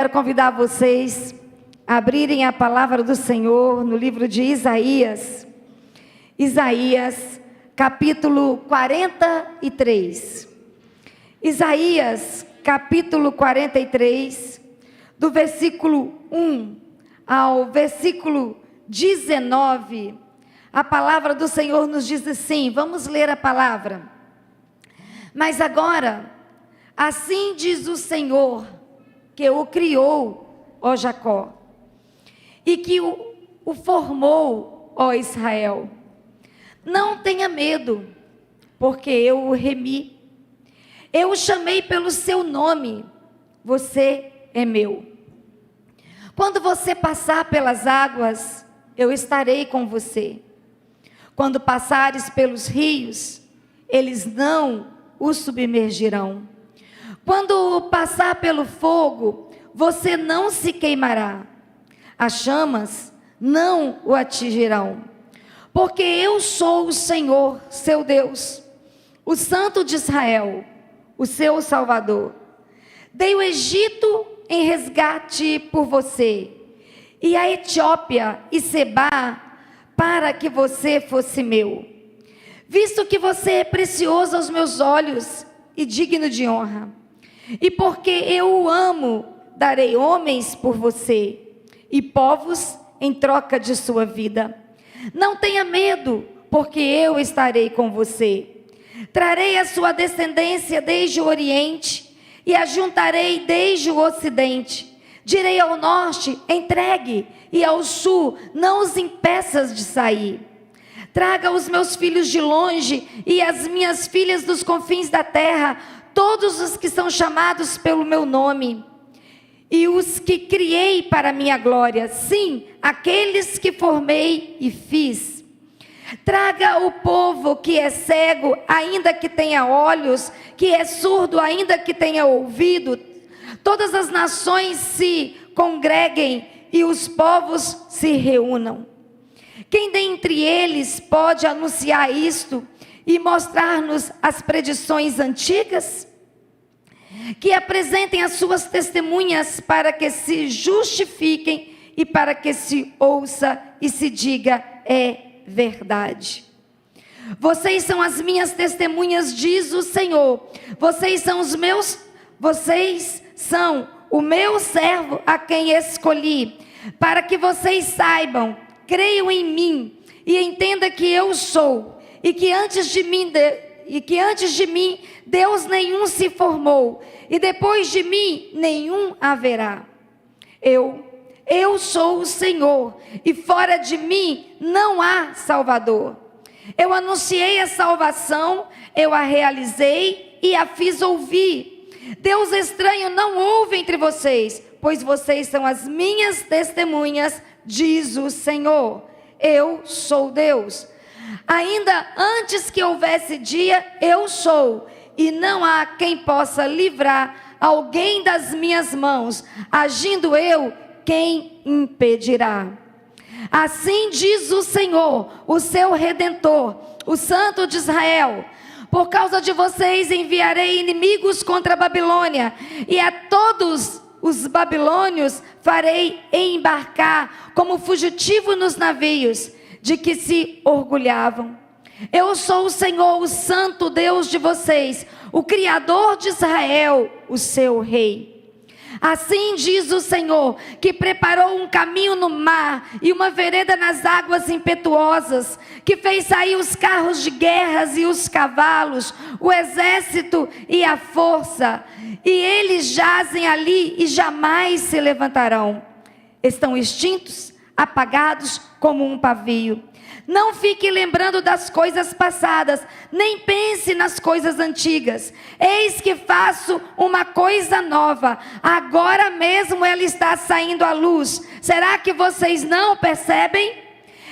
Quero convidar vocês a abrirem a palavra do Senhor no livro de Isaías. Isaías, capítulo 43. Isaías, capítulo 43, do versículo 1 ao versículo 19. A palavra do Senhor nos diz assim, vamos ler a palavra. Mas agora, assim diz o Senhor, que o criou, ó Jacó, e que o formou, ó Israel. Não tenha medo, porque eu o remi. Eu o chamei pelo seu nome, você é meu. Quando você passar pelas águas, eu estarei com você. Quando passares pelos rios, eles não o submergirão. Quando passar pelo fogo, você não se queimará. As chamas não o atingirão. Porque eu sou o Senhor, seu Deus, o Santo de Israel, o seu Salvador. Dei o Egito em resgate por você, e a Etiópia e Sebá, para que você fosse meu. Visto que você é precioso aos meus olhos e digno de honra, e porque eu o amo, darei homens por você, e povos em troca de sua vida. Não tenha medo, porque eu estarei com você. Trarei a sua descendência desde o Oriente, e a juntarei desde o Ocidente. Direi ao norte, entregue, e ao sul, não os impeças de sair. Traga os meus filhos de longe, e as minhas filhas dos confins da terra, todos os que são chamados pelo meu nome, e os que criei para a minha glória, sim, aqueles que formei e fiz. Traga o povo que é cego, ainda que tenha olhos, que é surdo, ainda que tenha ouvido. Todas as nações se congreguem e os povos se reúnam. Quem dentre eles pode anunciar isto e mostrar-nos as predições antigas? Que apresentem as suas testemunhas para que se justifiquem e para que se ouça e se diga, é verdade. Vocês são as minhas testemunhas, diz o Senhor. Vocês são o meu servo a quem escolhi, para que vocês saibam, creiam em mim e entendam que eu sou, e que antes de mim Deus nenhum se formou, e depois de mim nenhum haverá. Eu sou o Senhor, e fora de mim não há Salvador. Eu anunciei a salvação, eu a realizei e a fiz ouvir. Deus estranho não houve entre vocês, pois vocês são as minhas testemunhas, diz o Senhor. Eu sou Deus. Ainda antes que houvesse dia, eu sou, e não há quem possa livrar alguém das minhas mãos. Agindo eu, quem impedirá? Assim diz o Senhor, o seu Redentor, o Santo de Israel. Por causa de vocês enviarei inimigos contra a Babilônia, e a todos os babilônios farei embarcar como fugitivo nos navios de que se orgulhavam. Eu sou o Senhor, o Santo Deus de vocês, o Criador de Israel, o seu Rei. Assim diz o Senhor, que preparou um caminho no mar e uma vereda nas águas impetuosas, que fez sair os carros de guerras e os cavalos, o exército e a força, e eles jazem ali e jamais se levantarão. Estão extintos, apagados como um pavio. Não fique lembrando das coisas passadas, nem pense nas coisas antigas. Eis que faço uma coisa nova, agora mesmo ela está saindo à luz. Será que vocês não percebem?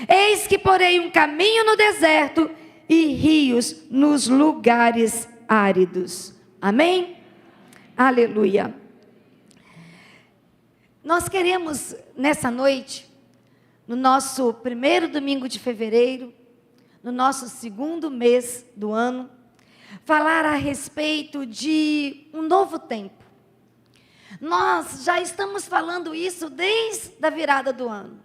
Eis que porei um caminho no deserto e rios nos lugares áridos. Amém? Aleluia. Nós queremos nessa noite, no nosso primeiro domingo de fevereiro, no nosso segundo mês do ano, falar a respeito de um novo tempo. Nós já estamos falando isso desde a virada do ano.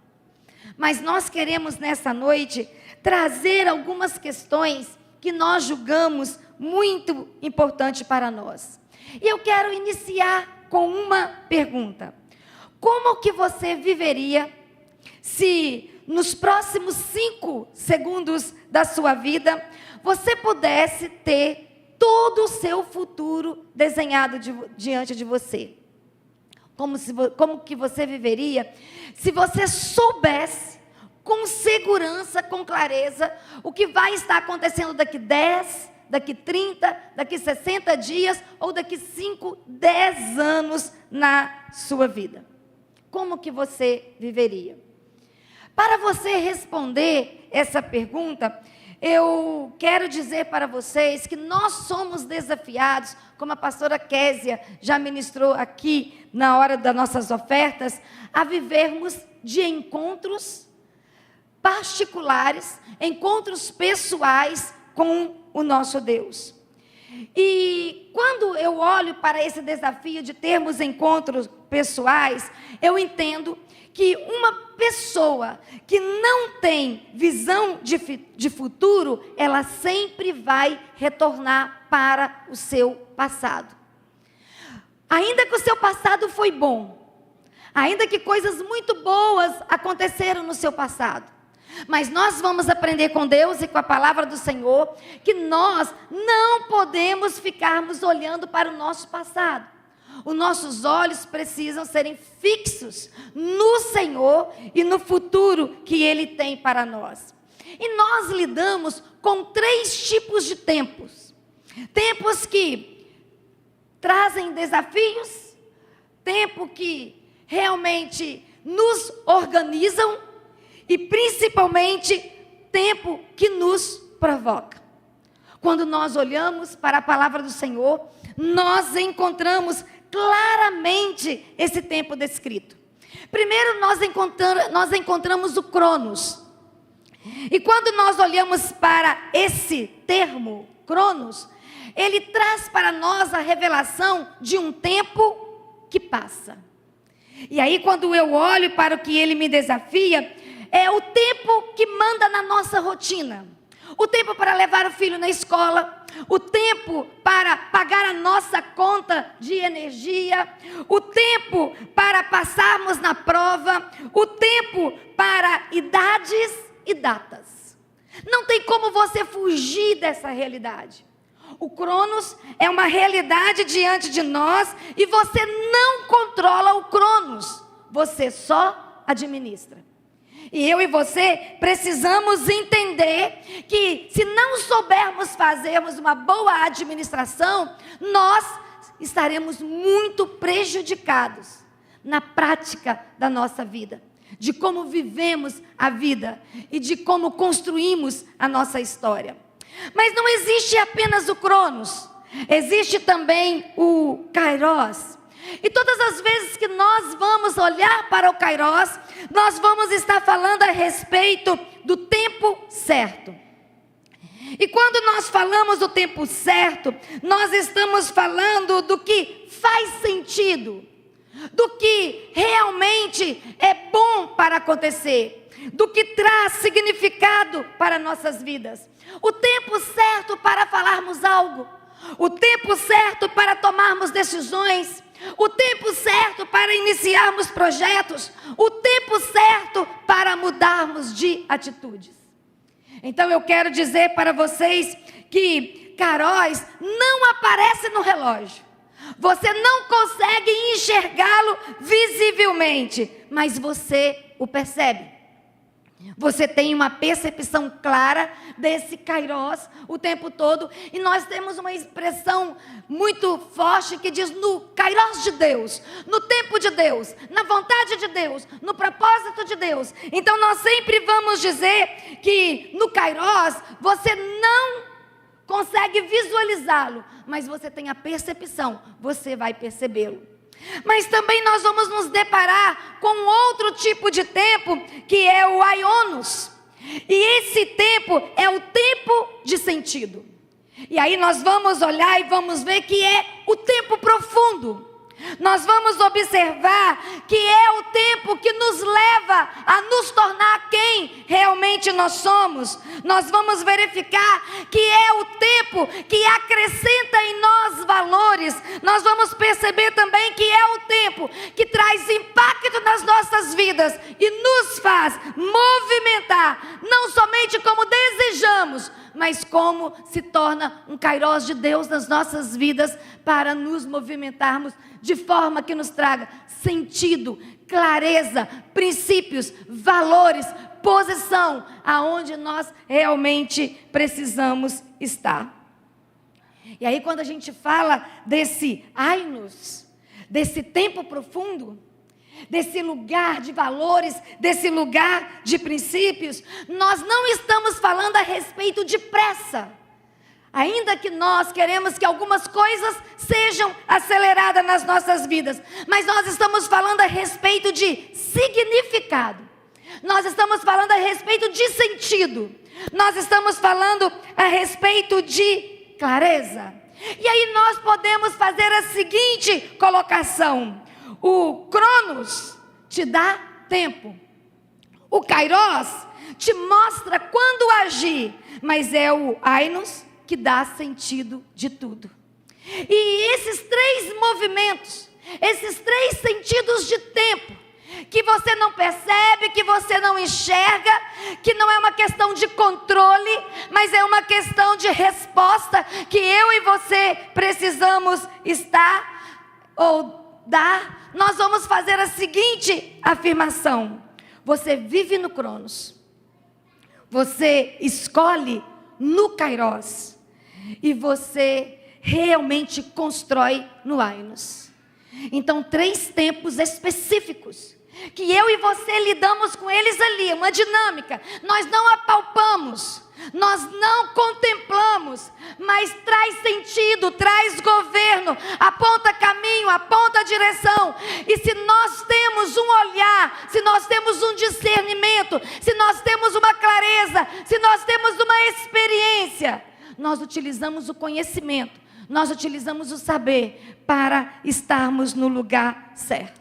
Mas nós queremos nessa noite trazer algumas questões que nós julgamos muito importante para nós. E eu quero iniciar com uma pergunta. Como que você viveria se nos próximos 5 segundos da sua vida você pudesse ter todo o seu futuro desenhado diante de você? Como que você viveria se você soubesse com segurança, com clareza, o que vai estar acontecendo daqui 10, daqui 30, daqui 60 dias ou daqui 5, 10 anos na sua vida? Como que você viveria? Para você responder essa pergunta, eu quero dizer para vocês que nós somos desafiados, como a pastora Késia já ministrou aqui na hora das nossas ofertas, a vivermos de encontros particulares, encontros pessoais com o nosso Deus. E quando eu olho para esse desafio de termos encontros pessoais, eu entendo que uma pessoa que não tem visão de futuro, ela sempre vai retornar para o seu passado. Ainda que o seu passado foi bom, ainda que coisas muito boas aconteceram no seu passado, mas nós vamos aprender com Deus e com a palavra do Senhor que nós não podemos ficarmos olhando para o nosso passado. Os nossos olhos precisam serem fixos no Senhor e no futuro que Ele tem para nós. E nós lidamos com 3 tipos de tempos. Tempos que trazem desafios, tempo que realmente nos organizam e principalmente tempo que nos provoca. Quando nós olhamos para a palavra do Senhor, nós encontramos claramente esse tempo descrito. Primeiro nós encontramos o Cronos. E quando nós olhamos para esse termo, Cronos, ele traz para nós a revelação de um tempo que passa. E aí quando eu olho para o que ele me desafia, é o tempo que manda na nossa rotina. O tempo para levar o filho na escola, o tempo para pagar a nossa conta de energia, o tempo para passarmos na prova, o tempo para idades e datas. Não tem como você fugir dessa realidade. O Cronos é uma realidade diante de nós e você não controla o Cronos, você só administra. E eu e você precisamos entender que se não soubermos fazermos uma boa administração, nós estaremos muito prejudicados na prática da nossa vida, de como vivemos a vida e de como construímos a nossa história. Mas não existe apenas o Cronos, existe também o Kairos. E todas as vezes que nós vamos olhar para o Kairos, nós vamos estar falando a respeito do tempo certo. E quando nós falamos do tempo certo, nós estamos falando do que faz sentido, do que realmente é bom para acontecer, do que traz significado para nossas vidas. O tempo certo para falarmos algo, o tempo certo para tomarmos decisões, o tempo certo para iniciarmos projetos, o tempo certo para mudarmos de atitudes. Então eu quero dizer para vocês que Kairos não aparece no relógio. Você não consegue enxergá-lo visivelmente, mas você o percebe. Você tem uma percepção clara desse Kairos o tempo todo. E nós temos uma expressão muito forte que diz no Kairos de Deus, no tempo de Deus, na vontade de Deus, no propósito de Deus. Então nós sempre vamos dizer que no Kairos você não consegue visualizá-lo, mas você tem a percepção, você vai percebê-lo. Mas também nós vamos nos deparar com outro tipo de tempo, que é o Aionos. E esse tempo é o tempo de sentido. E aí nós vamos olhar e vamos ver que é o tempo profundo. nós vamos observar que é o tempo que nos leva a nos tornar quem realmente nós somos. Nós vamos verificar que é o tempo que acrescenta em nós valores. Nós vamos perceber também que é o tempo que traz impacto nas nossas vidas e nos faz movimentar, não somente como desejamos, mas como se torna um kairós de Deus nas nossas vidas, para nos movimentarmos de forma que nos traga sentido, clareza, princípios, valores, posição, aonde nós realmente precisamos estar. E aí, quando a gente fala desse ainos, desse tempo profundo, desse lugar de valores, desse lugar de princípios, nós não estamos falando a respeito de pressa. Ainda que nós queremos que algumas coisas sejam aceleradas nas nossas vidas, mas nós estamos falando a respeito de significado. Nós estamos falando a respeito de sentido. Nós estamos falando a respeito de clareza. E aí nós podemos fazer a seguinte colocação: o Cronos te dá tempo, o Kairos te mostra quando agir, mas é o Ainos que dá sentido de tudo. E esses três movimentos, esses três sentidos de tempo, que você não percebe, que você não enxerga, que não é uma questão de controle, mas é uma questão de resposta que eu e você precisamos estar ou dar. Nós vamos fazer a seguinte afirmação: você vive no Cronos, você escolhe no Kairos, e você realmente constrói no Ainos. Então, três tempos específicos, que eu e você lidamos com eles ali, uma dinâmica. Nós não apalpamos, nós não contemplamos, mas traz sentido, traz governo, aponta caminho, aponta direção. E se nós temos um olhar, se nós temos um discernimento, se nós temos uma clareza, se nós temos uma experiência, nós utilizamos o conhecimento, nós utilizamos o saber para estarmos no lugar certo.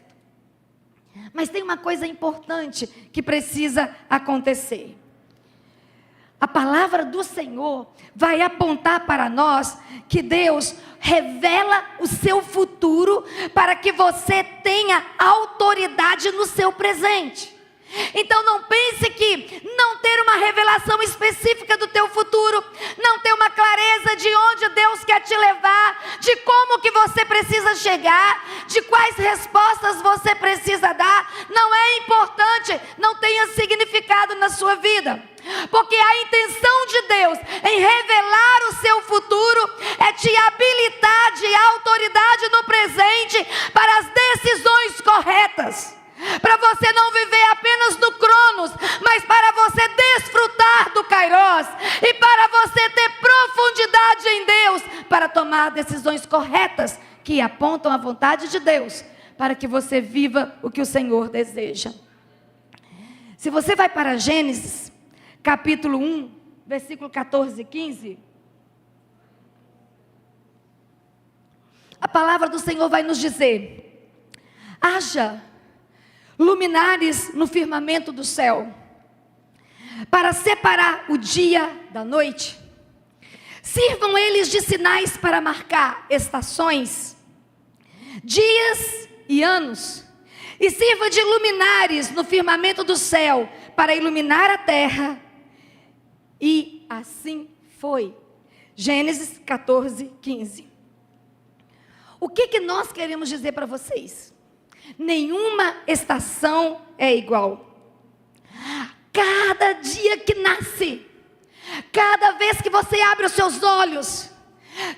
Mas tem uma coisa importante que precisa acontecer. A palavra do Senhor vai apontar para nós que Deus revela o seu futuro para que você tenha autoridade no seu presente. Então não pense que não ter uma revelação específica do teu futuro, não ter uma clareza de onde Deus quer te levar, de como que você precisa chegar, de quais respostas você precisa dar, não é importante, não tenha significado na sua vida. Porque a intenção de Deus em revelar o seu futuro é te habilitar de autoridade no presente para as decisões corretas. Para você não viver apenas no Cronos, mas para você desfrutar do Kairos, e para você ter profundidade em Deus, para tomar decisões corretas que apontam a vontade de Deus, para que você viva o que o Senhor deseja. Se você vai para Gênesis, capítulo 1, versículo 14 e 15, a palavra do Senhor vai nos dizer: haja luminares no firmamento do céu, para separar o dia da noite. Sirvam eles de sinais para marcar estações, dias e anos. E sirva de luminares no firmamento do céu, para iluminar a terra. E assim foi. Gênesis 14, 15. O que nós queremos dizer para vocês? Nenhuma estação é igual. Cada dia que nasce, cada vez que você abre os seus olhos,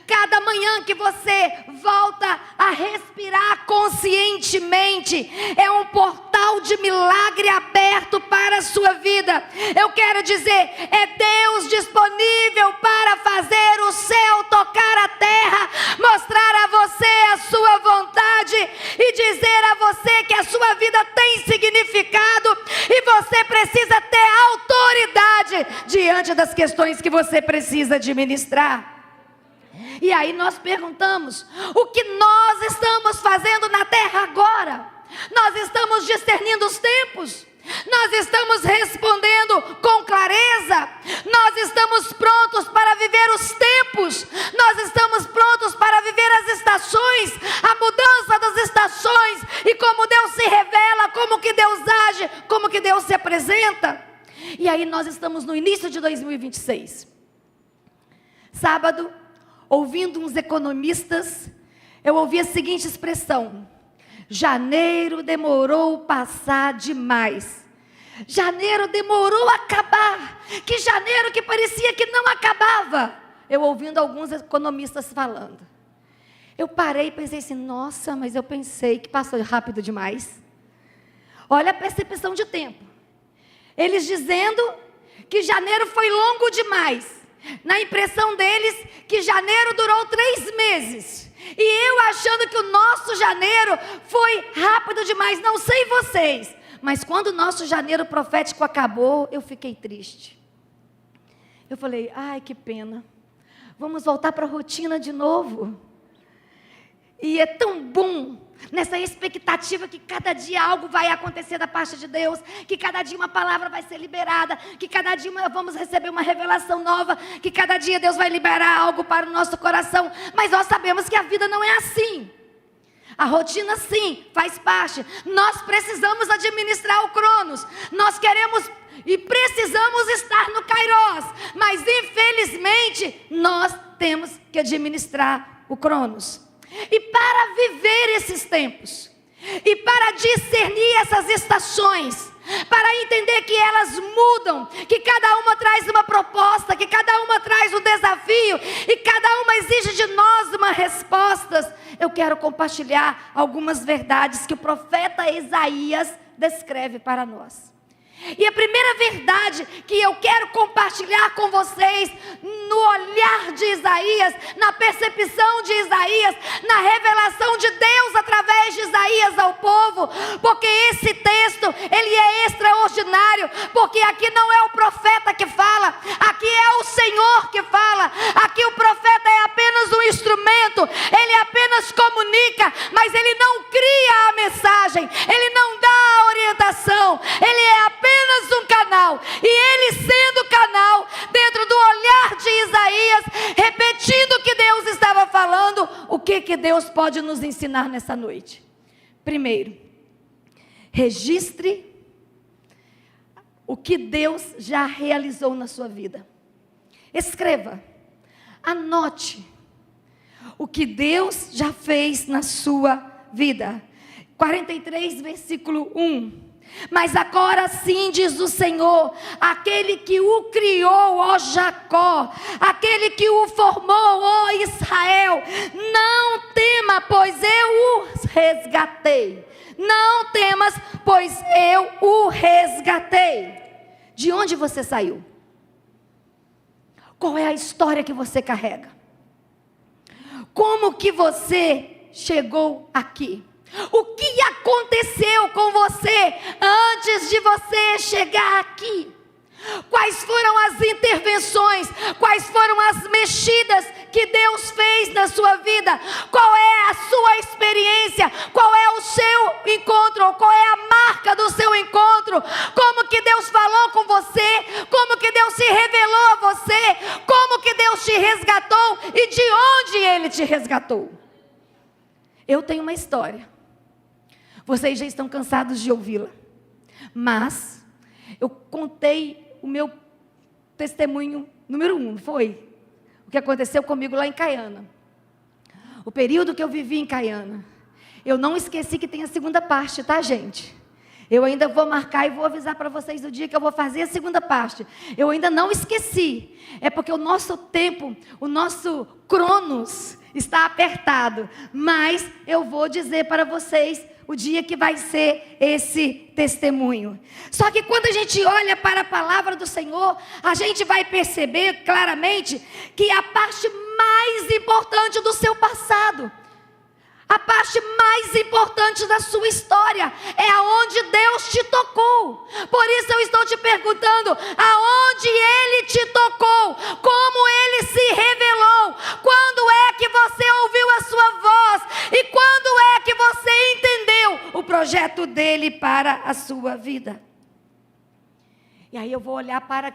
cada manhã que você volta a respirar conscientemente, é um portal de milagre aberto para a sua vida. Eu quero dizer, é Deus disponível para fazer o céu tocar a terra, mostrar a você a sua vontade e dizer a você que a sua vida tem significado e você precisa ter autoridade diante das questões que você precisa administrar. E aí nós perguntamos: o que nós estamos fazendo na terra agora? Nós estamos discernindo os tempos? Nós estamos respondendo com clareza? Nós estamos prontos para viver os tempos? Nós estamos prontos para viver as estações, a mudança das estações, e como Deus se revela, como que Deus age, como que Deus se apresenta? E aí nós estamos no início de 2026. Sábado, ouvindo uns economistas, eu ouvi a seguinte expressão: janeiro demorou passar demais. Janeiro demorou a acabar. Que janeiro que parecia que não acabava. Eu ouvindo alguns economistas falando. Eu parei e pensei assim: nossa, mas eu pensei que passou rápido demais. Olha a percepção de tempo. Eles dizendo que janeiro foi longo demais. Na impressão deles, que janeiro durou 3 meses. E eu achando que o nosso janeiro foi rápido demais. Não sei vocês, mas quando o nosso janeiro profético acabou, eu fiquei triste. Eu falei: ai, que pena. Vamos voltar para a rotina de novo. E é tão bom, nessa expectativa que cada dia algo vai acontecer da parte de Deus, que cada dia uma palavra vai ser liberada, que cada dia vamos receber uma revelação nova, que cada dia Deus vai liberar algo para o nosso coração. Mas nós sabemos que a vida não é assim. A rotina sim, faz parte. Nós precisamos administrar o Cronos. Nós queremos e precisamos estar no Kairos, mas infelizmente nós temos que administrar o Cronos. E para viver esses tempos, e para discernir essas estações, para entender que elas mudam, que cada uma traz uma proposta, que cada uma traz um desafio, e cada uma exige de nós uma resposta, eu quero compartilhar algumas verdades que o profeta Isaías descreve para nós. E a primeira verdade que eu quero compartilhar com vocês, no olhar de Isaías, na percepção de Isaías, na revelação de Deus através de Isaías ao povo, porque esse texto, ele é extraordinário, porque aqui não é o profeta que fala, aqui é o Senhor que fala, aqui o profeta é apenas um instrumento, ele apenas comunica, mas ele não cria a mensagem, ele não dá a orientação, ele é apenas um canal, e ele sendo canal, dentro do olhar de Isaías, repetindo o que Deus estava falando, o que Deus pode nos ensinar nessa noite? Primeiro, registre o que Deus já realizou na sua vida. Escreva, anote o que Deus já fez na sua vida. 43, versículo 1. Mas agora sim, diz o Senhor, aquele que o criou, ó Jacó, aquele que o formou, ó Israel, não tema, pois eu o resgatei. Não temas, pois eu o resgatei. De onde você saiu? Qual é a história que você carrega? Como que você chegou aqui? O que aconteceu com você antes de você chegar aqui? Quais foram as intervenções? Quais foram as mexidas que Deus fez na sua vida? Qual é a sua experiência? Qual é o seu encontro? Qual é a marca do seu encontro? Como que Deus falou com você? Como que Deus se revelou a você? Como que Deus te resgatou? E de onde Ele te resgatou? Eu tenho uma história. Vocês já estão cansados de ouvi-la, mas eu contei o meu testemunho número 1, foi o que aconteceu comigo lá em Caiana. O período que eu vivi em Caiana. Eu não esqueci que tem a segunda parte, tá, gente? Eu ainda vou marcar e vou avisar para vocês do dia que eu vou fazer a segunda parte. Eu ainda não esqueci. É porque o nosso tempo, o nosso Cronos está apertado. Mas eu vou dizer para vocês o dia que vai ser esse testemunho. Só que quando a gente olha para a palavra do Senhor, a gente vai perceber claramente que a parte mais importante do seu passado, a parte mais importante da sua história, é aonde Deus te tocou. Por isso eu estou te perguntando, aonde Ele te tocou? Como Ele se revelou? Quando é dele para a sua vida. E aí eu vou olhar para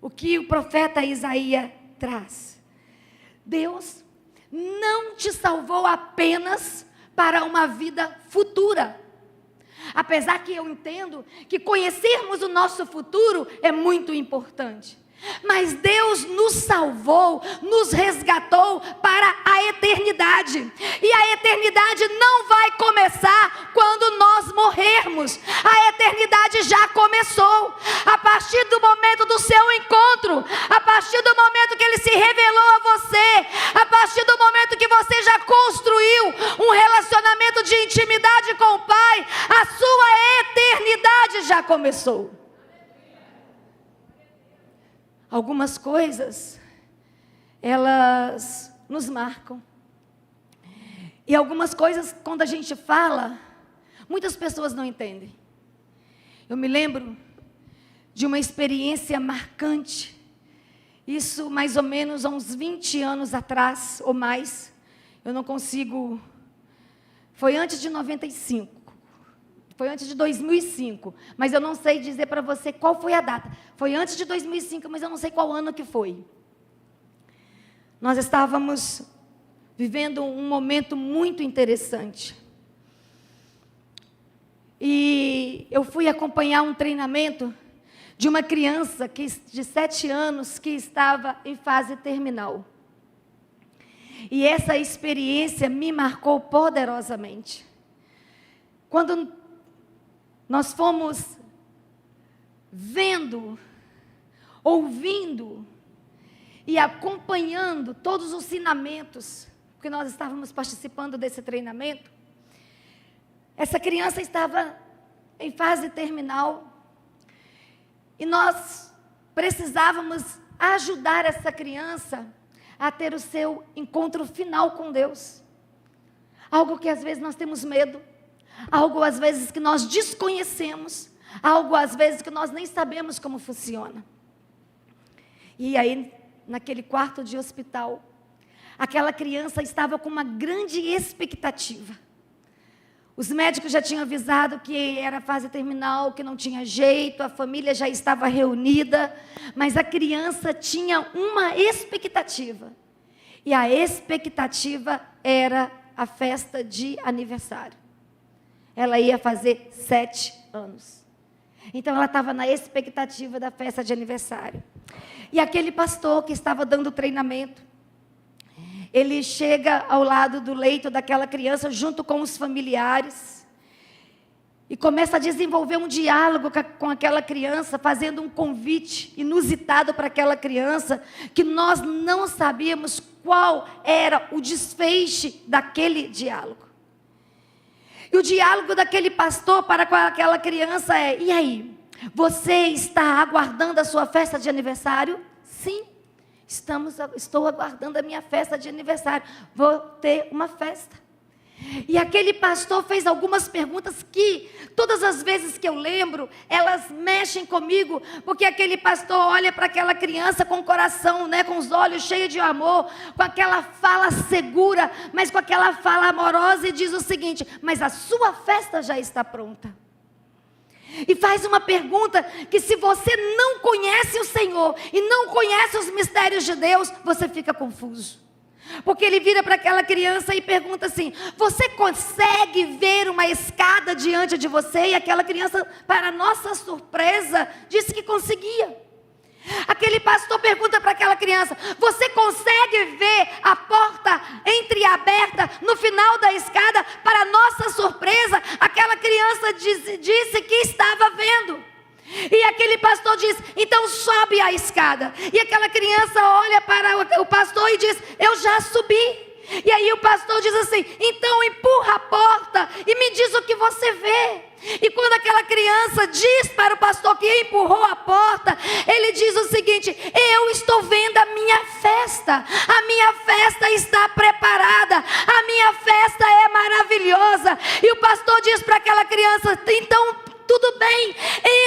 o que o profeta Isaías traz. Deus não te salvou apenas para uma vida futura. Apesar que eu entendo que conhecermos o nosso futuro é muito importante. Mas Deus nos salvou, nos resgatou para a eternidade. E a eternidade não vai começar quando nós morrermos. A eternidade já começou. A partir do momento do seu encontro, a partir do momento que Ele se revelou a você, a partir do momento que você já construiu um relacionamento de intimidade com o Pai, a sua eternidade já começou. Algumas coisas, elas nos marcam. E algumas coisas, quando a gente fala, muitas pessoas não entendem. Eu me lembro de uma experiência marcante. Isso mais ou menos há uns 20 anos atrás, ou mais. Eu não consigo... Foi antes de 95. Foi antes de 2005, mas eu não sei dizer para você qual foi a data. Foi antes de 2005, mas eu não sei qual ano que foi. Nós estávamos vivendo um momento muito interessante. E eu fui acompanhar um treinamento de uma criança de 7 anos que estava em fase terminal. E essa experiência me marcou poderosamente. Quando nós fomos vendo, ouvindo e acompanhando todos os ensinamentos, porque nós estávamos participando desse treinamento, essa criança estava em fase terminal e nós precisávamos ajudar essa criança a ter o seu encontro final com Deus. Algo que às vezes nós temos medo. Algo às vezes que nós desconhecemos, algo às vezes que nós nem sabemos como funciona. E aí, naquele quarto de hospital, aquela criança estava com uma grande expectativa. Os médicos já tinham avisado que era fase terminal, que não tinha jeito, a família já estava reunida, mas a criança tinha uma expectativa. E a expectativa era a festa de aniversário. Ela ia fazer 7 anos. Então ela estava na expectativa da festa de aniversário. E aquele pastor que estava dando treinamento, ele chega ao lado do leito daquela criança junto com os familiares e começa a desenvolver um diálogo com aquela criança, fazendo um convite inusitado para aquela criança, que nós não sabíamos qual era o desfecho daquele diálogo. E o diálogo daquele pastor para com aquela criança é: e aí, você está aguardando a sua festa de aniversário? Sim, estou aguardando a minha festa de aniversário. Vou ter uma festa. E aquele pastor fez algumas perguntas que, todas as vezes que eu lembro, elas mexem comigo, porque aquele pastor olha para aquela criança com o coração, com os olhos cheios de amor, com aquela fala segura, mas com aquela fala amorosa, e diz o seguinte: mas a sua festa já está pronta. E faz uma pergunta que, se você não conhece o Senhor e não conhece os mistérios de Deus, você fica confuso. Porque ele vira para aquela criança e pergunta assim: você consegue ver uma escada diante de você? E aquela criança, para nossa surpresa, disse que conseguia. Aquele pastor pergunta para aquela criança: você consegue ver a porta entreaberta no final da escada? Para nossa surpresa, aquela criança disse que estava vendo. E aquele pastor diz: então sobe a escada. E aquela criança olha para o pastor e diz: eu já subi. E aí o pastor diz assim: então empurra a porta e me diz o que você vê. E quando aquela criança diz para o pastor que empurrou a porta, ele diz o seguinte: eu estou vendo a minha festa. A minha festa está preparada. A minha festa é maravilhosa. E o pastor diz para aquela criança: então tudo bem,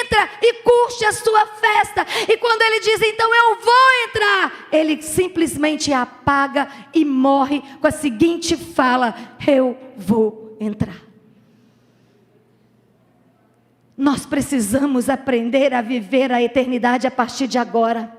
entra e curte a sua festa. E quando ele diz: então eu vou entrar, ele simplesmente apaga e morre com a seguinte fala: eu vou entrar. Nós precisamos aprender a viver a eternidade a partir de agora.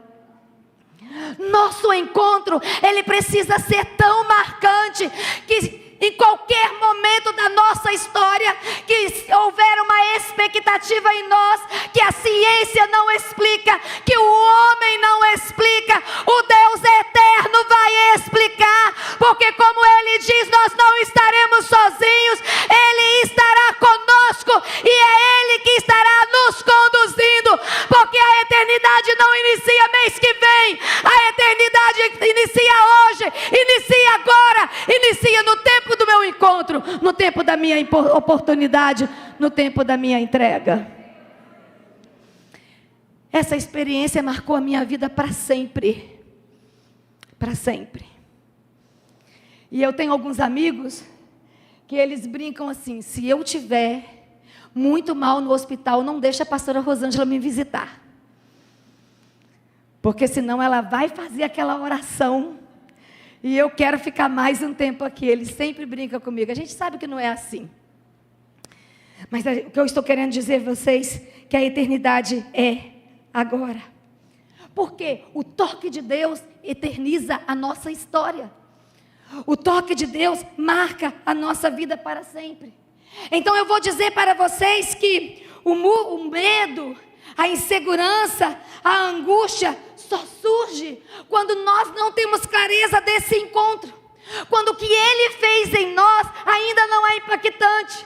Nosso encontro, ele precisa ser tão marcante que em qualquer momento da nossa história, que houver uma expectativa em nós, que a ciência não explica, que o homem não explica, o Deus eterno vai explicar, porque como Ele diz, nós não estaremos sozinhos, Ele estará conosco, e é Ele que estará nos conduzindo, porque a eternidade não inicia mês que vem, a eternidade inicia hoje, inicia agora, inicia no tempo do meu encontro, no tempo da minha oportunidade, no tempo da minha entrega. Essa experiência marcou a minha vida para sempre. Para sempre. E eu tenho alguns amigos que eles brincam assim: se eu tiver muito mal no hospital, não deixa a pastora Rosângela me visitar, porque senão ela vai fazer aquela oração e eu quero ficar mais um tempo aqui. Ele sempre brinca comigo. A gente sabe que não é assim. Mas o que eu estou querendo dizer a vocês, que a eternidade é agora. Porque o toque de Deus eterniza a nossa história. O toque de Deus marca a nossa vida para sempre. Então eu vou dizer para vocês que o medo, a insegurança, a angústia só surge quando nós não temos clareza desse encontro. Quando o que Ele fez em nós ainda não é impactante.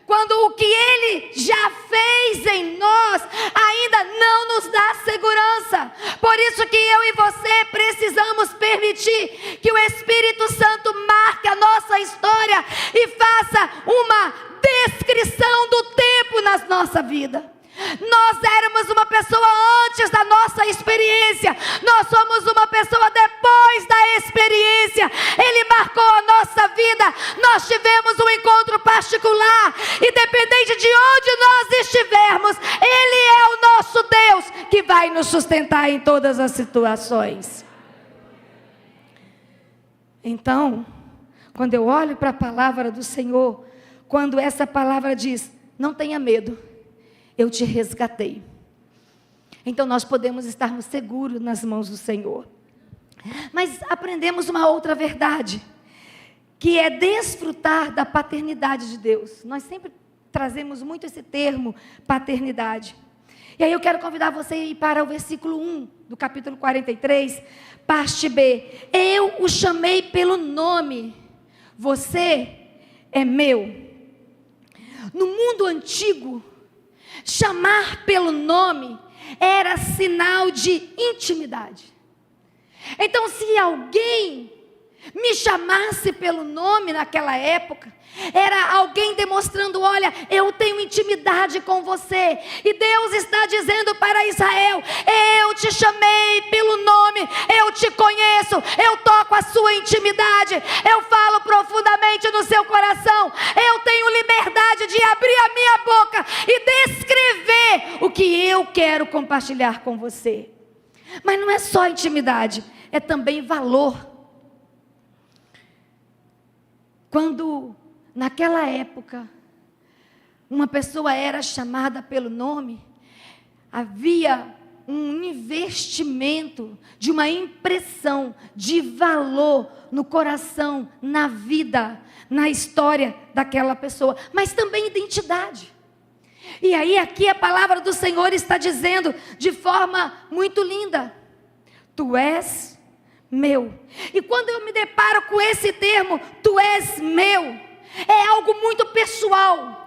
Quando o que Ele já fez em nós ainda não nos dá segurança. Por isso que eu e você precisamos permitir que o Espírito Santo marque a nossa história e faça uma descrição do tempo na nossa vida. Nós éramos uma pessoa antes da nossa experiência, nós somos uma pessoa depois da experiência. Ele marcou a nossa vida, nós tivemos um encontro particular, independente de onde nós estivermos, Ele é o nosso Deus que vai nos sustentar em todas as situações. Então, quando eu olho para a palavra do Senhor, quando essa palavra diz: não tenha medo, eu te resgatei. Então nós podemos estarmos seguros nas mãos do Senhor. Mas aprendemos uma outra verdade, que é desfrutar da paternidade de Deus. Nós sempre trazemos muito esse termo, paternidade. E aí eu quero convidar você a ir para o versículo 1 do capítulo 43, parte B. Eu o chamei pelo nome, você é meu. No mundo antigo, chamar pelo nome era sinal de intimidade. Então, se alguém me chamasse pelo nome naquela época, era alguém demonstrando: olha, eu tenho intimidade com você. E Deus está dizendo para Israel: eu te chamei pelo nome, eu te conheço, eu toco a sua intimidade, eu falo profundamente no seu coração, eu tenho liberdade de abrir a minha boca e descrever o que eu quero compartilhar com você. Mas não é só intimidade, é também valor. Quando naquela época uma pessoa era chamada pelo nome, havia um investimento de uma impressão de valor no coração, na vida, na história daquela pessoa, mas também identidade. E aí aqui a palavra do Senhor está dizendo de forma muito linda: tu és meu. E quando eu me deparo com esse termo, tu és meu, é algo muito pessoal.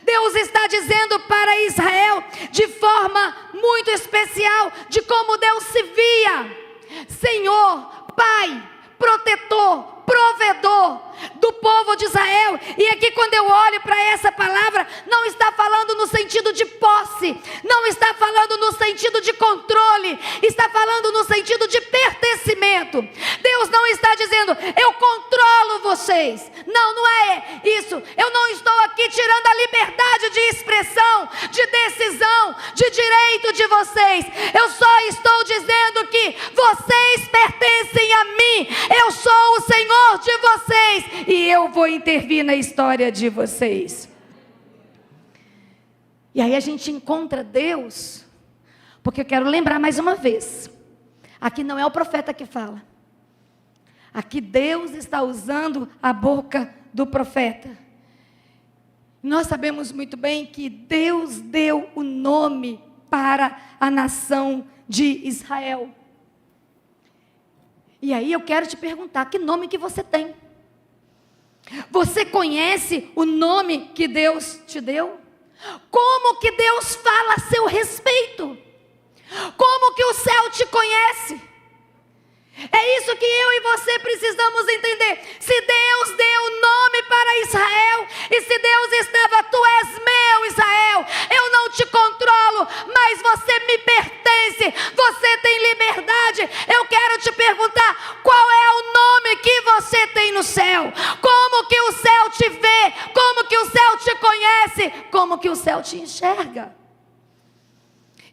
Deus está dizendo para Israel de forma muito especial de como Deus se via: Senhor, Pai, protetor, provedor do povo de Israel. E aqui quando eu olho para essa palavra, não está falando no sentido de posse, não está falando no sentido de controle, está falando no sentido de pertencimento. Deus não está dizendo: eu controlo vocês. Não, não é isso. Eu não estou aqui tirando a liberdade de expressão, de decisão, de direito de vocês. Eu só estou dizendo que vocês pertencem a mim. Eu sou o Senhor de vocês e eu vou intervir na história de vocês. E aí a gente encontra Deus, porque eu quero lembrar mais uma vez, aqui não é o profeta que fala, aqui Deus está usando a boca do profeta. Nós sabemos muito bem que Deus deu o nome para a nação de Israel. E aí eu quero te perguntar, que nome que você tem? Você conhece o nome que Deus te deu? Como que Deus fala a seu respeito? Como que o céu te conhece? É isso que eu e você precisamos entender. Se Deus deu nome para Israel, e se Deus estava, tu és meu Israel, eu não te controlo, mas você me pertence, você tem liberdade. Eu quero te perguntar, qual é o nome que você tem no céu? Como que o céu te vê? Como que o céu te conhece? Como que o céu te enxerga?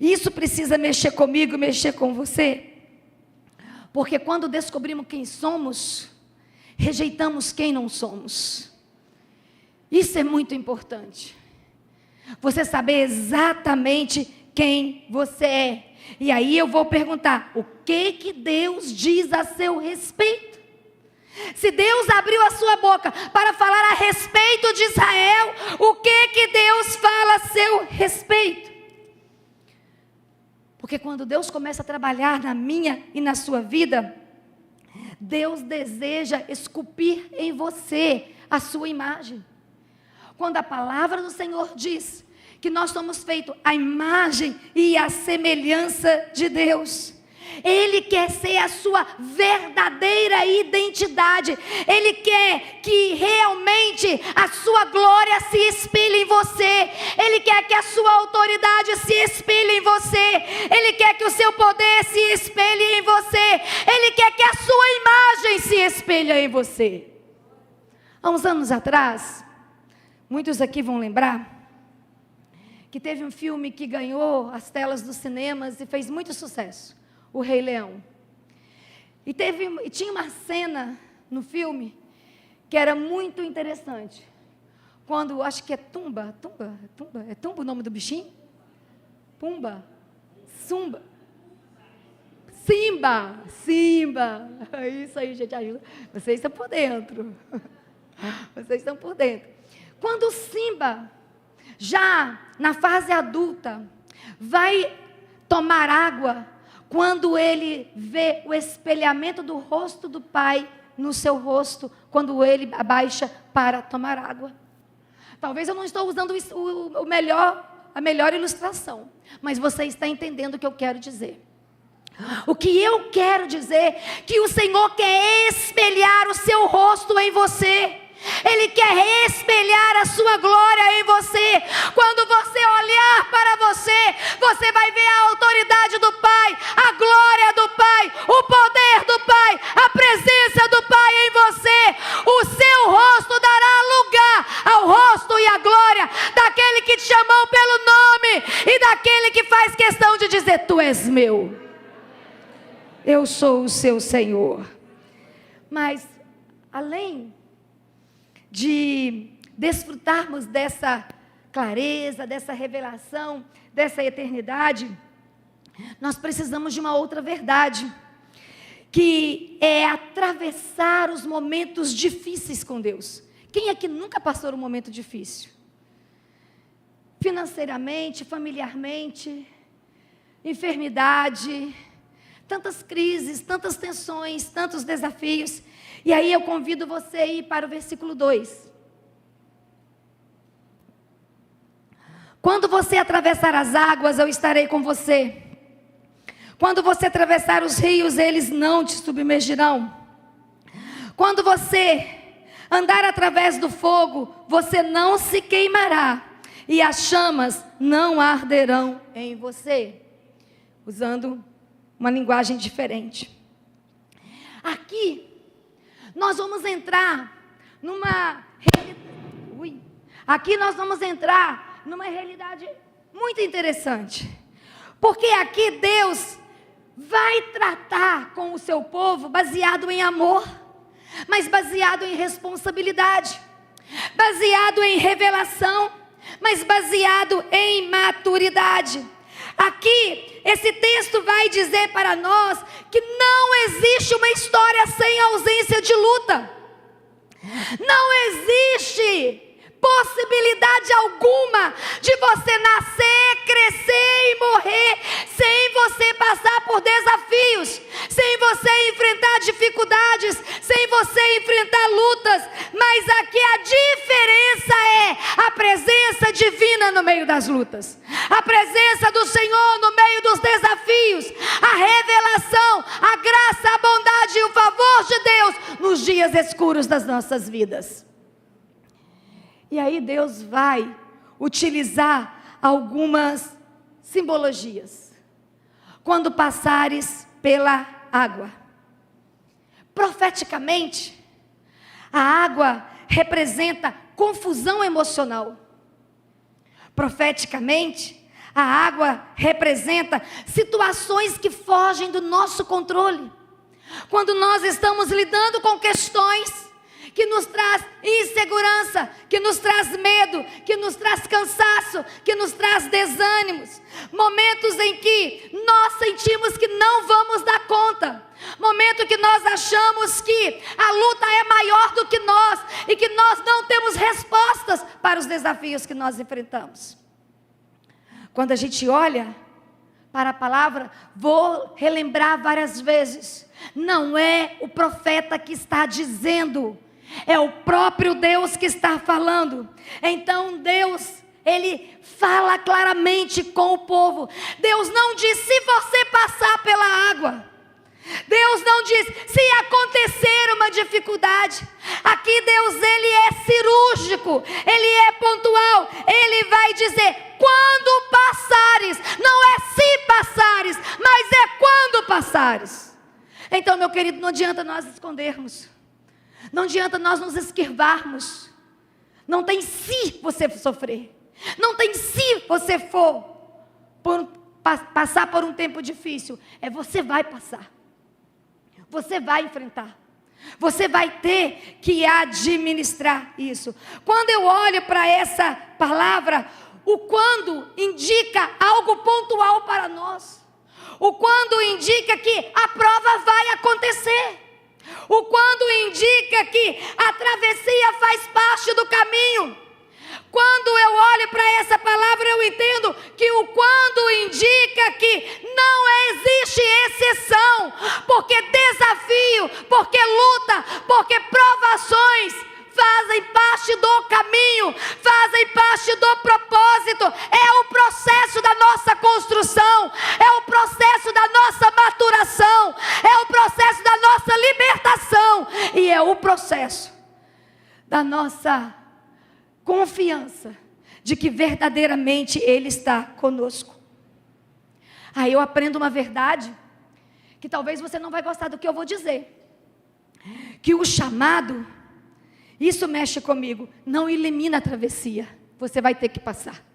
Isso precisa mexer comigo, mexer com você. Porque quando descobrimos quem somos, rejeitamos quem não somos. Isso é muito importante. Você saber exatamente quem você é. E aí eu vou perguntar, o que Deus diz a seu respeito? Se Deus abriu a sua boca para falar a respeito de Israel, o que Deus fala a seu respeito? Porque quando Deus começa a trabalhar na minha e na sua vida, Deus deseja esculpir em você a sua imagem. Quando a palavra do Senhor diz que nós somos feitos à imagem e à semelhança de Deus, Ele quer ser a sua verdadeira identidade. Ele quer que realmente a sua glória se espelhe em você. Ele quer que a sua autoridade se espelhe em você. Ele quer que o seu poder se espelhe em você. Ele quer que a sua imagem se espelhe em você. Há uns anos atrás, muitos aqui vão lembrar, que teve um filme que ganhou as telas dos cinemas e fez muito sucesso. O Rei Leão. E tinha uma cena no filme que era muito interessante. Quando, acho que é Tumba o nome do bichinho? Pumba? Simba. Isso aí, gente, ajuda. Vocês estão por dentro. Vocês estão por dentro. Quando o Simba, já na fase adulta, vai tomar água, quando ele vê o espelhamento do rosto do pai no seu rosto, quando ele abaixa para tomar água. Talvez eu não estou usando a melhor ilustração, mas você está entendendo o que eu quero dizer. O que eu quero dizer, que o Senhor quer espelhar o seu rosto em você. Ele quer espelhar a sua glória em você. Quando você olhar para você, você vai ver a autoridade do Pai, a glória do Pai, o poder do Pai, a presença do Pai em você. O seu rosto dará lugar ao rosto e à glória daquele que te chamou pelo nome e daquele que faz questão de dizer: tu és meu, eu sou o seu Senhor. Mas além de desfrutarmos dessa clareza, dessa revelação, dessa eternidade, nós precisamos de uma outra verdade, que é atravessar os momentos difíceis com Deus. Quem aqui nunca passou um momento difícil? Financeiramente, familiarmente, enfermidade, tantas crises, tantas tensões, tantos desafios. E aí eu convido você a ir para o versículo 2. Quando você atravessar as águas, eu estarei com você. Quando você atravessar os rios, eles não te submergirão. Quando você andar através do fogo, você não se queimará, e as chamas não arderão em você. Usando uma linguagem diferente. Aqui nós vamos entrar numa realidade muito interessante. Porque aqui Deus vai tratar com o seu povo baseado em amor, mas baseado em responsabilidade, baseado em revelação, mas baseado em maturidade. Aqui, esse texto vai dizer para nós que não existe uma história sem ausência de luta. Não existe possibilidade alguma de você nascer, crescer e morrer sem você passar por desafios, sem você enfrentar dificuldades, sem você enfrentar lutas. Mas aqui a diferença é a presença divina no meio das lutas, a presença do Senhor no meio dos desafios, a revelação, a graça, a bondade e o favor de Deus nos dias escuros das nossas vidas. E aí Deus vai utilizar algumas simbologias. Quando passares pela água. Profeticamente, a água representa confusão emocional. Profeticamente, a água representa situações que fogem do nosso controle. Quando nós estamos lidando com questões que nos traz insegurança, que nos traz medo, que nos traz cansaço, que nos traz desânimos. Momentos em que nós sentimos que não vamos dar conta. Momento que nós achamos que a luta é maior do que nós e que nós não temos respostas para os desafios que nós enfrentamos. Quando a gente olha para a palavra, vou relembrar várias vezes, não é o profeta que está dizendo, é o próprio Deus que está falando. Então Deus, Ele fala claramente com o povo. Deus não diz se você passar pela água. Deus não diz se acontecer uma dificuldade. Aqui Deus, Ele é cirúrgico, Ele é pontual. Ele vai dizer quando passares. Não é se passares, mas é quando passares. Então, meu querido, não adianta nós escondermos. Não adianta nós nos esquivarmos. Não tem se você sofrer. Não tem se você for passar por um tempo difícil. É você vai passar. Você vai enfrentar. Você vai ter que administrar isso. Quando eu olho para essa palavra, o quando indica algo pontual para nós. O quando indica que a prova vai acontecer. O quando indica que a travessia faz parte do caminho. Quando eu olho para essa palavra, eu entendo que o quando indica que não existe exceção, porque desafio, porque luta, porque provações fazem parte do caminho, fazem parte do propósito. É o processo da nossa construção, é o processo da nossa maturação, é o processo da nossa libertação e é o processo da nossa confiança de que verdadeiramente Ele está conosco. Aí eu aprendo uma verdade que talvez você não vai gostar do que eu vou dizer, que o chamado, isso mexe comigo, não elimina a travessia, você vai ter que passar.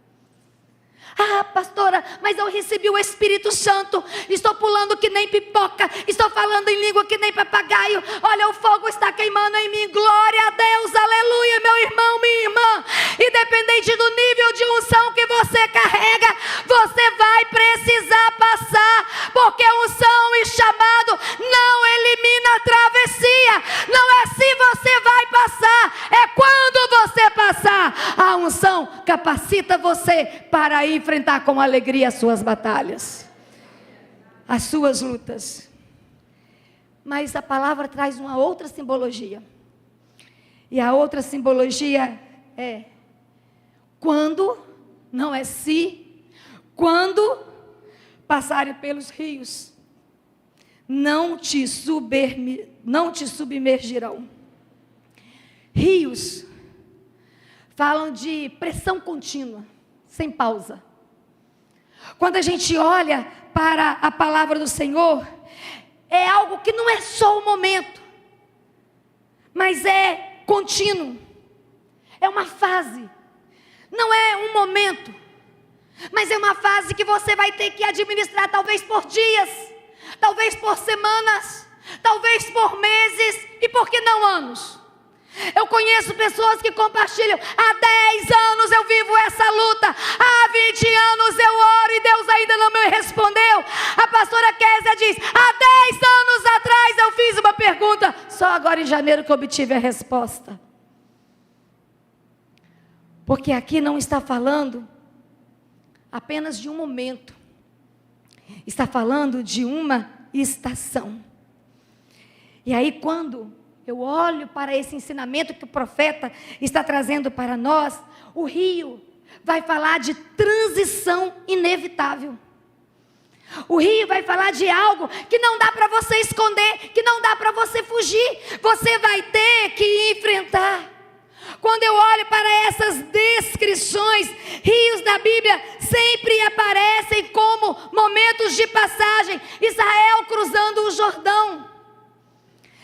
Ah, pastora, mas eu recebi o Espírito Santo, estou pulando que nem pipoca, estou falando em língua que nem papagaio, olha, o fogo está queimando em mim, glória a Deus, aleluia, meu irmão, minha irmã. Independente do nível de unção que você carrega, você vai precisar passar, porque unção e chamado não elimina a travessia. Não é se você vai passar, é quando você passar. A unção capacita você para enfrentar com alegria as suas batalhas, as suas lutas. Mas a palavra traz uma outra simbologia. E a outra simbologia é quando, não é se, quando passarem pelos rios, não te submergirão. Rios falam de pressão contínua, sem pausa. Quando a gente olha para a palavra do Senhor, é algo que não é só o momento, mas é contínuo, é uma fase, não é um momento, mas é uma fase que você vai ter que administrar, talvez por dias, talvez por semanas, talvez por meses, e por que não anos? Eu conheço pessoas que compartilham: há 10 anos eu vivo essa luta, há 20 anos eu oro e Deus ainda não me respondeu. A pastora Kézia diz: há 10 anos atrás eu fiz uma pergunta, só agora em janeiro que eu obtive a resposta. Porque aqui não está falando apenas de um momento, está falando de uma estação. E aí, quando eu olho para esse ensinamento que o profeta está trazendo para nós, o rio vai falar de transição inevitável. O rio vai falar de algo que não dá para você esconder, que não dá para você fugir. Você vai ter que enfrentar. Quando eu olho para essas descrições, rios da Bíblia sempre aparecem como momentos de passagem. Israel cruzando o Jordão.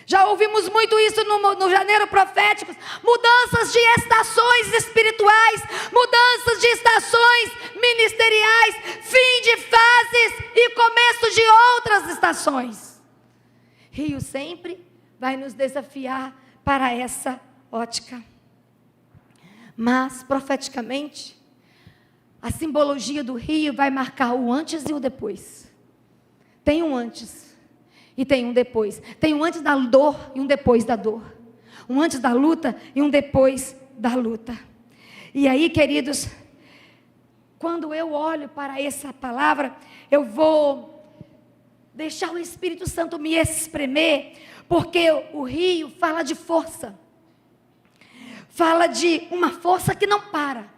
Já ouvimos muito isso no janeiro profético. Mudanças de estações espirituais, mudanças de estações ministeriais, fim de fases e começo de outras estações. Rio sempre vai nos desafiar para essa ótica. Mas, profeticamente, a simbologia do rio vai marcar o antes e o depois. Tem um antes e tem um depois. Tem um antes da dor e um depois da dor. Um antes da luta e um depois da luta. E aí, queridos, quando eu olho para essa palavra, eu vou deixar o Espírito Santo me espremer, porque o rio fala de força. Fala de uma força que não para.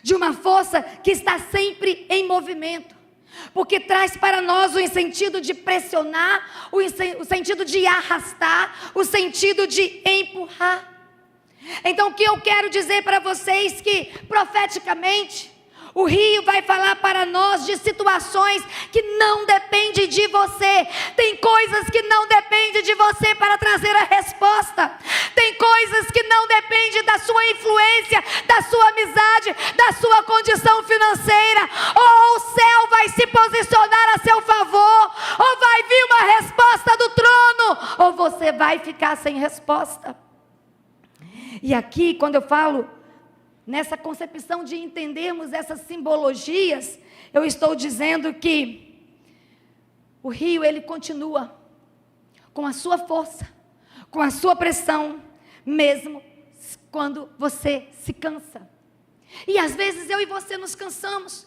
De uma força que está sempre em movimento. Porque traz para nós o sentido de pressionar, o sentido de arrastar, o sentido de empurrar. Então o que eu quero dizer para vocês que profeticamente o rio vai falar para nós de situações que não dependem de você. Tem coisas que não dependem de você para trazer a resposta. Tem coisas que não dependem da sua influência, da sua amizade, da sua condição financeira. Ou o céu vai se posicionar a seu favor, ou vai vir uma resposta do trono, ou você vai ficar sem resposta. E aqui, quando eu falo nessa concepção de entendermos essas simbologias, eu estou dizendo que o rio, ele continua com a sua força, com a sua pressão, mesmo quando você se cansa. E às vezes eu e você nos cansamos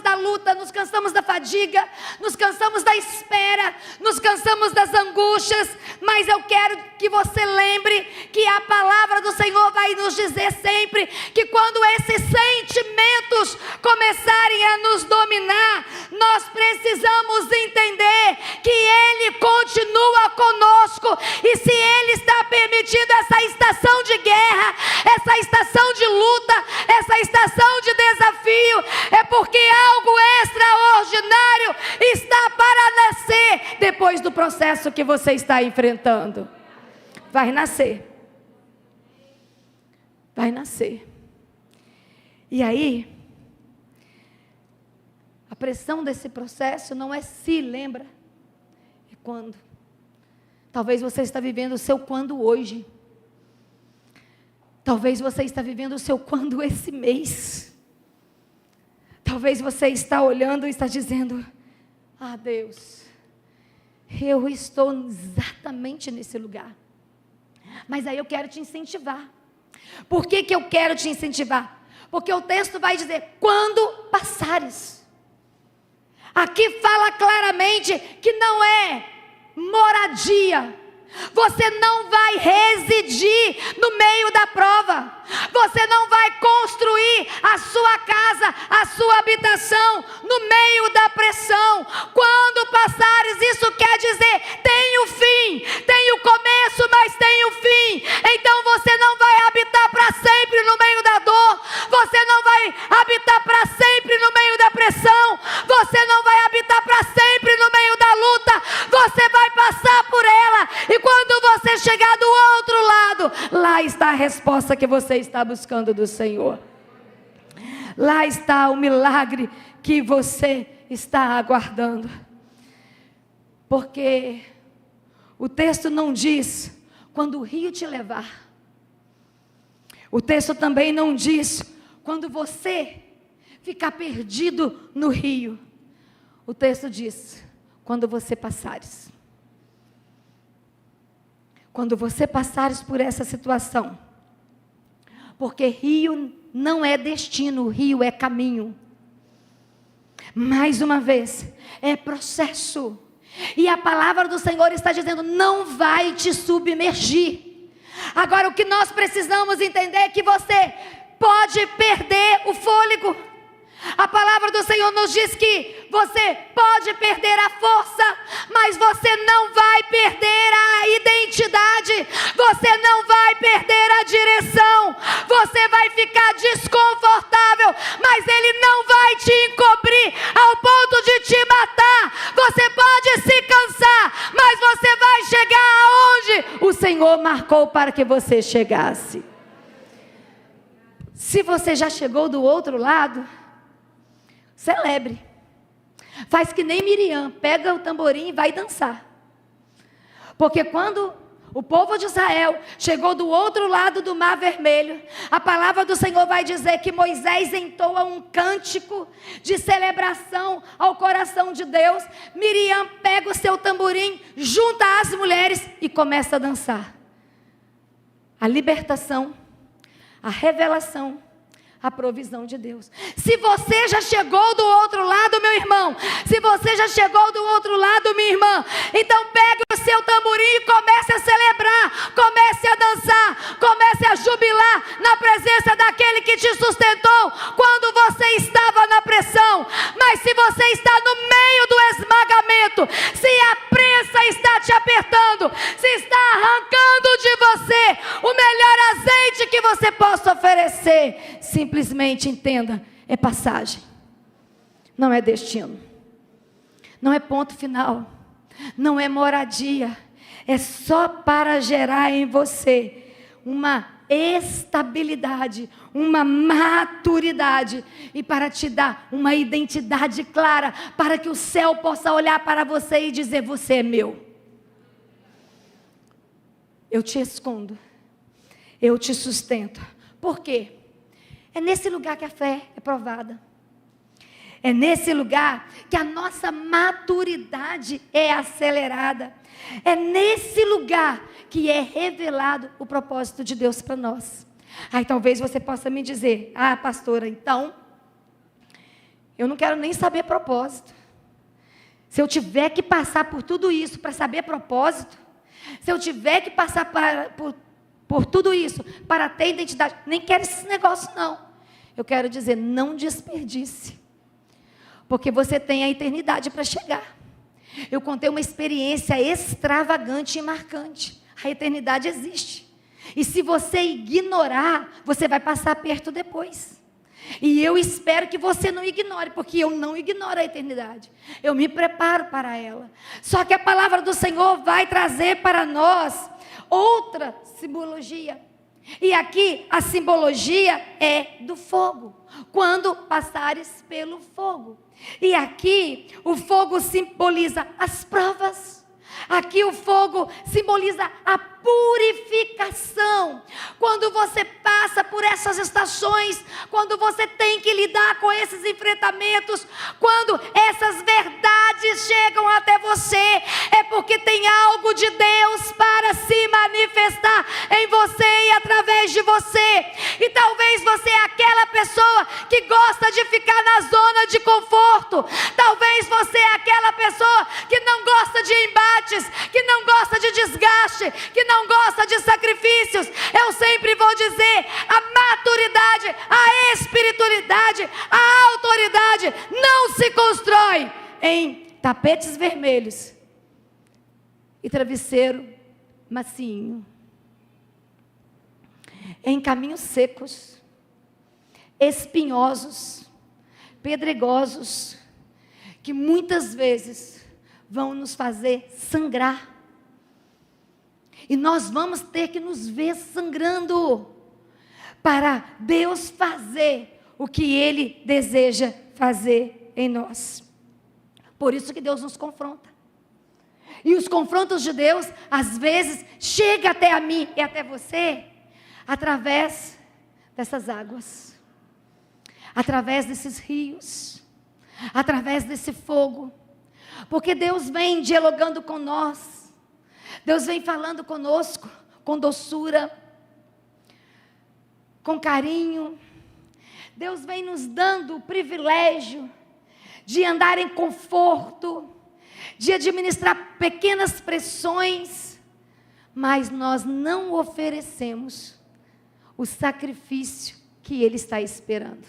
da luta, nos cansamos da fadiga, nos cansamos da espera, nos cansamos das angústias, mas eu quero que você lembre que a palavra do Senhor vai nos dizer sempre que quando esses sentimentos começarem a nos dominar, nós precisamos entender que Ele continua conosco, e se Ele está permitindo essa estação de guerra, essa estação de luta, essa estação de desafio, é porque algo extraordinário está para nascer depois do processo que você está enfrentando. Vai nascer. Vai nascer. E aí, a pressão desse processo não é se lembra, é quando. Talvez você está vivendo o seu quando hoje. Talvez você está vivendo o seu quando esse mês. Talvez você está olhando e está dizendo: ah, Deus, eu estou exatamente nesse lugar. Mas aí eu quero te incentivar. Por que eu quero te incentivar? Porque o texto vai dizer: quando passares. Aqui fala claramente que não é moradia. Você não vai residir no meio da prova. Você não vai construir a sua casa, a sua habitação no meio da pressão. Quando passares, isso quer dizer: tem o fim, tem o começo, mas tem o fim. Então você não vai habitar para sempre no meio da dor. Você não vai habitar para sempre no meio da pressão. Você não vai habitar para sempre no meio da luta. Você vai passar por ela. E quando você chegar do outro lado, lá está a resposta que você está buscando do Senhor. Lá está o milagre que você está aguardando. Porque o texto não diz quando o rio te levar. O texto também não diz quando você ficar perdido no rio. O texto diz quando você passares. Quando você passares por essa situação. Porque rio não é destino, rio é caminho. Mais uma vez, é processo. E a palavra do Senhor está dizendo, não vai te submergir. Agora o que nós precisamos entender é que você pode perder o fôlego. A palavra do Senhor nos diz que você pode perder a força, mas você não vai perder a identidade, você não vai perder a direção, você vai ficar desconfortável, mas Ele não vai te encobrir ao ponto de te matar. Você pode se cansar, mas você vai chegar aonde o Senhor marcou para que você chegasse. Se você já chegou do outro lado, celebre. Faz que nem Miriam, pega o tamborim e vai dançar. Porque quando o povo de Israel chegou do outro lado do Mar Vermelho, a palavra do Senhor vai dizer que Moisés entoa um cântico de celebração ao coração de Deus. Miriam pega o seu tamborim, junta as mulheres e começa a dançar. A libertação, a revelação, a provisão de Deus. Se você já chegou do outro lado, meu irmão, se você já chegou do outro lado, minha irmã, então pegue o seu tamborim e comece a celebrar, comece a dançar, comece a jubilar na presença daquele que te sustentou quando você estava na pressão. Mas se você está no meio do esmagamento, se a prensa está te apertando, se está arrancando de você o melhor azeite que você possa oferecer, simplesmente entenda, é passagem, não é destino, não é ponto final, não é moradia, é só para gerar em você uma estabilidade, uma maturidade e para te dar uma identidade clara, para que o céu possa olhar para você e dizer, você é meu. Eu te escondo, eu te sustento. Por quê? É nesse lugar que a fé é provada. É nesse lugar que a nossa maturidade é acelerada. É nesse lugar que é revelado o propósito de Deus para nós. Aí talvez você possa me dizer, pastora, então, eu não quero nem saber propósito. Se eu tiver que passar por tudo isso para saber propósito, se eu tiver que passar por tudo isso, para ter identidade, nem quero esse negócio não. Eu quero dizer, não desperdice, porque você tem a eternidade para chegar. Eu contei uma experiência extravagante e marcante. A eternidade existe, e se você ignorar, você vai passar perto depois. E eu espero que você não ignore, porque eu não ignoro a eternidade, eu me preparo para ela. Só que a palavra do Senhor vai trazer para nós outra simbologia. E aqui a simbologia é do fogo. Quando passares pelo fogo. E aqui o fogo simboliza as provas. Aqui o fogo simboliza a purificação. Quando você passa por essas estações, quando você tem que lidar com esses enfrentamentos, quando essas verdades chegam até você, é porque tem algo de Deus para se manifestar em você e através de você. E talvez você é aquela pessoa que gosta de ficar na zona de conforto. Talvez você é aquela pessoa que não gosta de embates, que não gosta de desgaste, que não gosta de sacrifícios. Eu sempre vou dizer, a maturidade, a espiritualidade, a autoridade não se constrói em tapetes vermelhos e travesseiro macinho, em caminhos secos, espinhosos, pedregosos, que muitas vezes vão nos fazer sangrar. E nós vamos ter que nos ver sangrando para Deus fazer o que Ele deseja fazer em nós. Por isso que Deus nos confronta. E os confrontos de Deus, às vezes, chegam até a mim e até você, através dessas águas, através desses rios, através desse fogo. Porque Deus vem dialogando com nós, Deus vem falando conosco, com doçura, com carinho. Deus vem nos dando o privilégio de andar em conforto, de administrar pequenas pressões, mas nós não oferecemos o sacrifício que Ele está esperando.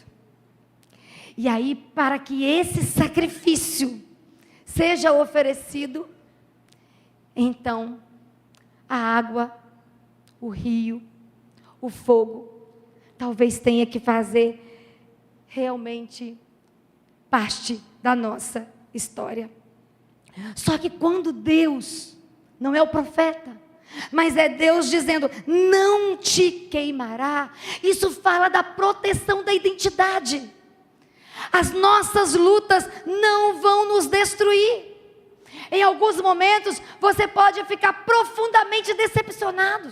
E aí, para que esse sacrifício seja oferecido, então, a água, o rio, o fogo, talvez tenha que fazer realmente parte da nossa história. Só que quando Deus, não é o profeta, mas é Deus dizendo, não te queimará, isso fala da proteção da identidade. As nossas lutas não vão nos destruir. Em alguns momentos você pode ficar profundamente decepcionado.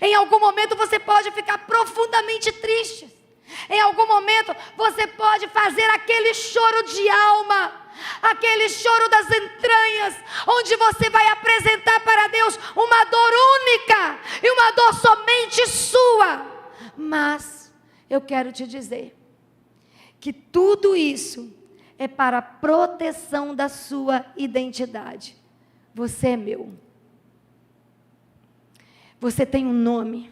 Em algum momento você pode ficar profundamente triste. Em algum momento você pode fazer aquele choro de alma, aquele choro das entranhas, onde você vai apresentar para Deus uma dor única e uma dor somente sua. Mas eu quero te dizer que tudo isso é para a proteção da sua identidade. Você é meu. Você tem um nome.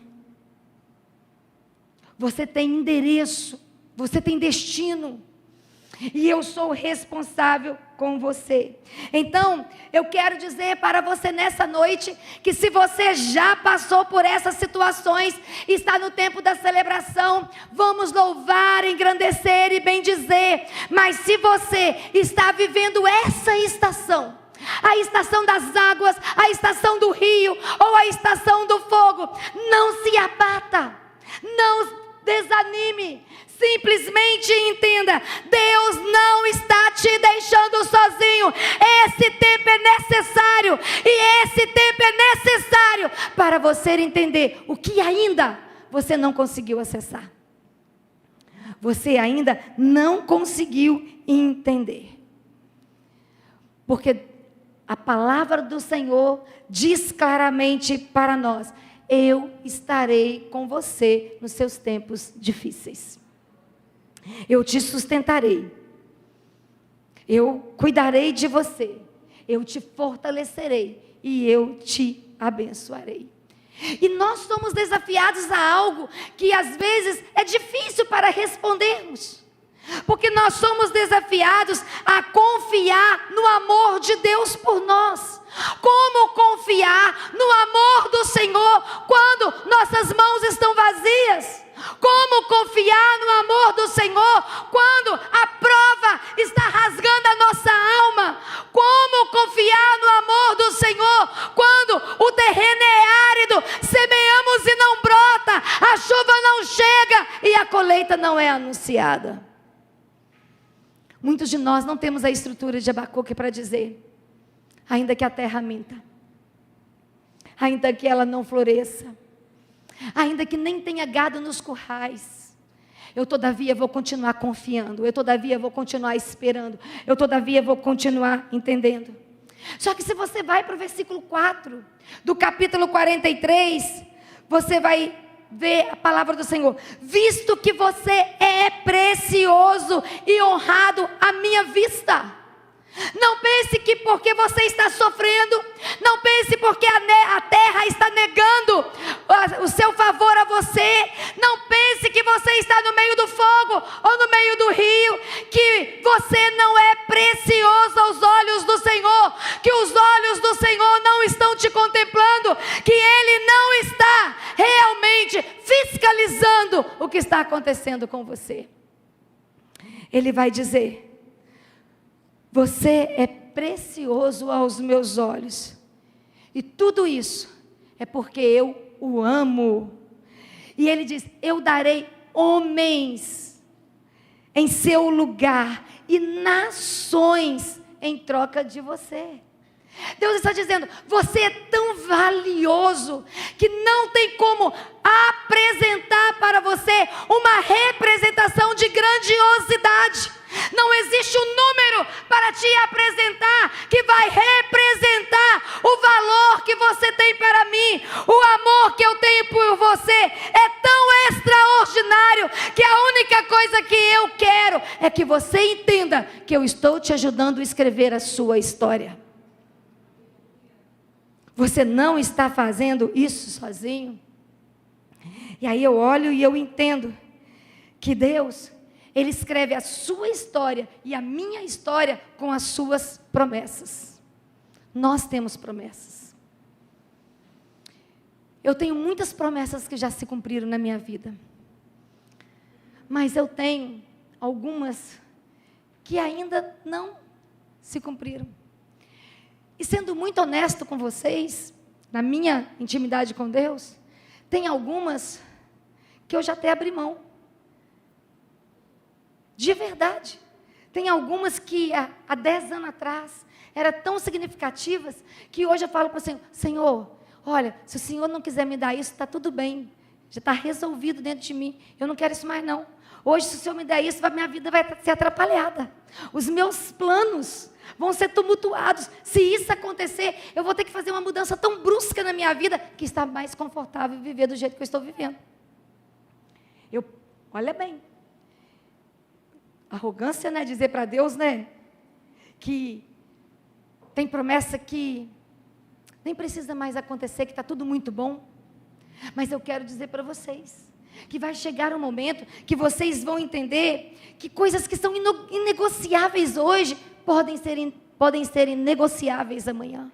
Você tem endereço. Você tem destino. E eu sou responsável com você. Então, eu quero dizer para você nessa noite, que se você já passou por essas situações, está no tempo da celebração, vamos louvar, engrandecer e bendizer. Mas se você está vivendo essa estação, a estação das águas, a estação do rio, ou a estação do fogo, não se abata, não desanime. Simplesmente entenda, Deus não está te deixando sozinho. Esse tempo é necessário, e esse tempo é necessário para você entender o que ainda você não conseguiu acessar. Você ainda não conseguiu entender. Porque a palavra do Senhor diz claramente para nós: eu estarei com você nos seus tempos difíceis. Eu te sustentarei. Eu cuidarei de você. Eu te fortalecerei e eu te abençoarei. E nós somos desafiados a algo que às vezes é difícil para respondermos. Porque nós somos desafiados a confiar no amor de Deus por nós. Como confiar no amor do Senhor quando nossas mãos estão vazias? Como confiar no amor do Senhor quando a prova está rasgando a nossa alma? Como confiar no amor do Senhor quando o terreno é árido, semeamos e não brota, a chuva não chega e a colheita não é anunciada? Muitos de nós não temos a estrutura de Abacuque para dizer: ainda que a terra minta, ainda que ela não floresça, ainda que nem tenha gado nos currais, eu todavia vou continuar confiando, eu todavia vou continuar esperando, eu todavia vou continuar entendendo. Só que se você vai para o versículo 4 do capítulo 43, você vai ver a palavra do Senhor: visto que você é precioso e honrado à minha vista. Não pense que porque você está sofrendo, não pense porque a terra está negando o seu favor a você, não pense que você está no meio do fogo ou no meio do rio, que você não é precioso aos olhos do Senhor, que os olhos do Senhor não estão te contemplando, que Ele não está realmente fiscalizando o que está acontecendo com você. Ele vai dizer: você é precioso aos meus olhos, e tudo isso é porque eu o amo. E ele diz: eu darei homens em seu lugar e nações em troca de você. Deus está dizendo, você é tão valioso, que não tem como apresentar para você uma representação de grandiosidade. Não existe um número para te apresentar que vai representar o valor que você tem para mim. O amor que eu tenho por você é tão extraordinário que a única coisa que eu quero é que você entenda que eu estou te ajudando a escrever a sua história. Você não está fazendo isso sozinho. E aí eu olho e eu entendo que Deus, Ele escreve a sua história e a minha história com as suas promessas. Nós temos promessas. Eu tenho muitas promessas que já se cumpriram na minha vida. Mas eu tenho algumas que ainda não se cumpriram. E sendo muito honesto com vocês, na minha intimidade com Deus, tem algumas que eu já até abri mão. De verdade. Tem algumas que há 10 anos atrás eram tão significativas que hoje eu falo para o Senhor, Senhor, olha, se o Senhor não quiser me dar isso, está tudo bem. Já está resolvido dentro de mim. Eu não quero isso mais não. Hoje, se o Senhor me der isso, minha vida vai ser atrapalhada. Os meus planos vão ser tumultuados. Se isso acontecer, eu vou ter que fazer uma mudança tão brusca na minha vida, que está mais confortável viver do jeito que eu estou vivendo. Olha bem, arrogância, né, dizer para Deus, né, que tem promessa que nem precisa mais acontecer, que está tudo muito bom. Mas eu quero dizer para vocês, que vai chegar um momento que vocês vão entender que coisas que são inegociáveis hoje, podem ser inegociáveis amanhã.